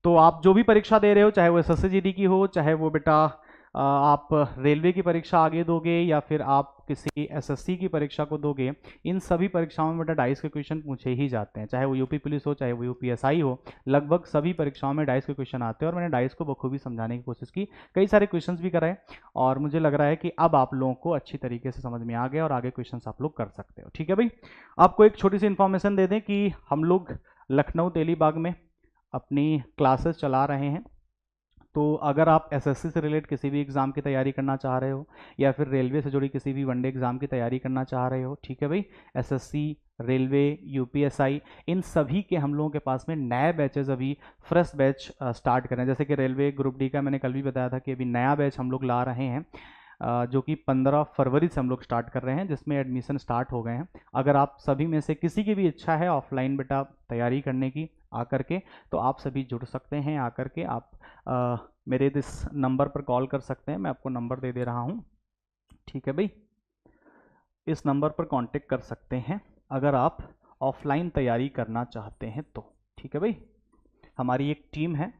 Speaker 1: तो आप जो भी परीक्षा दे रहे हो, चाहे वो SSC GD की हो, चाहे वो बेटा आप रेलवे की परीक्षा आगे दोगे या फिर आप किसी एसएससी की परीक्षा को दोगे, इन सभी परीक्षाओं में बेटा डाइस के क्वेश्चन पूछे ही जाते हैं, चाहे वो यूपी पुलिस हो चाहे वो यूपीएसआई हो, लगभग सभी परीक्षाओं में डाइस के क्वेश्चन आते हैं। और मैंने डाइस को बखूबी समझाने की कोशिश की, कई सारे क्वेश्चंस भी कराए, और मुझे लग रहा है कि अब आप लोगों को अच्छी तरीके से समझ में आ गया और आगे क्वेश्चंस आप लोग कर सकते हो। ठीक है भाई, आपको एक छोटी सी इन्फॉर्मेशन दे दें कि हम लोग लखनऊ तेलीबाग में अपनी क्लासेस चला रहे हैं। तो अगर आप एसएससी से रिलेटेड किसी भी एग्ज़ाम की तैयारी करना चाह रहे हो या फिर रेलवे से जुड़ी किसी भी वनडे एग्ज़ाम की तैयारी करना चाह रहे हो, ठीक है भाई, एसएससी, रेलवे, यूपीएसआई, इन सभी के हम लोगों के पास में नए बैचेज अभी फ्रेश बैच स्टार्ट करें। जैसे कि रेलवे ग्रुप डी का मैंने कल भी बताया था कि अभी नया बैच हम लोग ला रहे हैं, जो कि 15 फरवरी से हम लोग स्टार्ट कर रहे हैं, जिसमें एडमिशन स्टार्ट हो गए हैं। अगर आप सभी में से किसी की भी इच्छा है ऑफलाइन बेटा तैयारी करने की आकर के, तो आप सभी जुड़ सकते हैं। आकर के आप मेरे इस नंबर पर कॉल कर सकते हैं, मैं आपको नंबर दे दे रहा हूँ, ठीक है भाई, इस नंबर पर कांटेक्ट कर सकते हैं अगर आप ऑफलाइन तैयारी करना चाहते हैं तो। ठीक है भाई, हमारी एक टीम है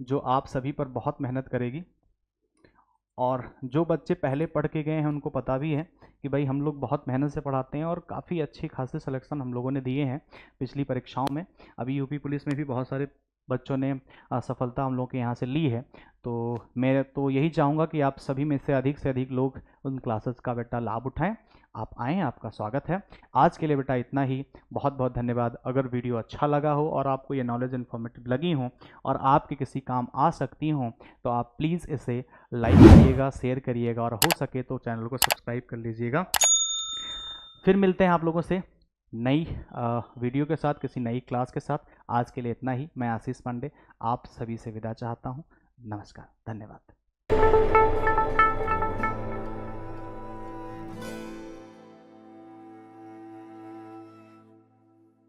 Speaker 1: जो आप सभी पर बहुत मेहनत करेगी, और जो बच्चे पहले पढ़ के गए हैं उनको पता भी है कि भाई हम लोग बहुत मेहनत से पढ़ाते हैं, और काफ़ी अच्छी खासी सिलेक्शन हम लोगों ने दिए हैं पिछली परीक्षाओं में। अभी यूपी पुलिस में भी बहुत सारे बच्चों ने सफलता हम लोग के यहाँ से ली है। तो मैं तो यही चाहूँगा कि आप सभी में से अधिक लोग उन क्लासेस का बेटा लाभ उठाएं। आप आएँ, आपका स्वागत है। आज के लिए बेटा इतना ही, बहुत बहुत धन्यवाद। अगर वीडियो अच्छा लगा हो और आपको ये नॉलेज इन्फॉर्मेटिव लगी हो और आपके किसी काम आ सकती हो, तो आप प्लीज़ इसे लाइक करिएगा, शेयर करिएगा, और हो सके तो चैनल को सब्सक्राइब कर लीजिएगा। फिर मिलते हैं आप लोगों से नई वीडियो के साथ, किसी नई क्लास के साथ। आज के लिए इतना ही। मैं आशीष पांडे आप सभी से विदा चाहता हूँ। नमस्कार, धन्यवाद।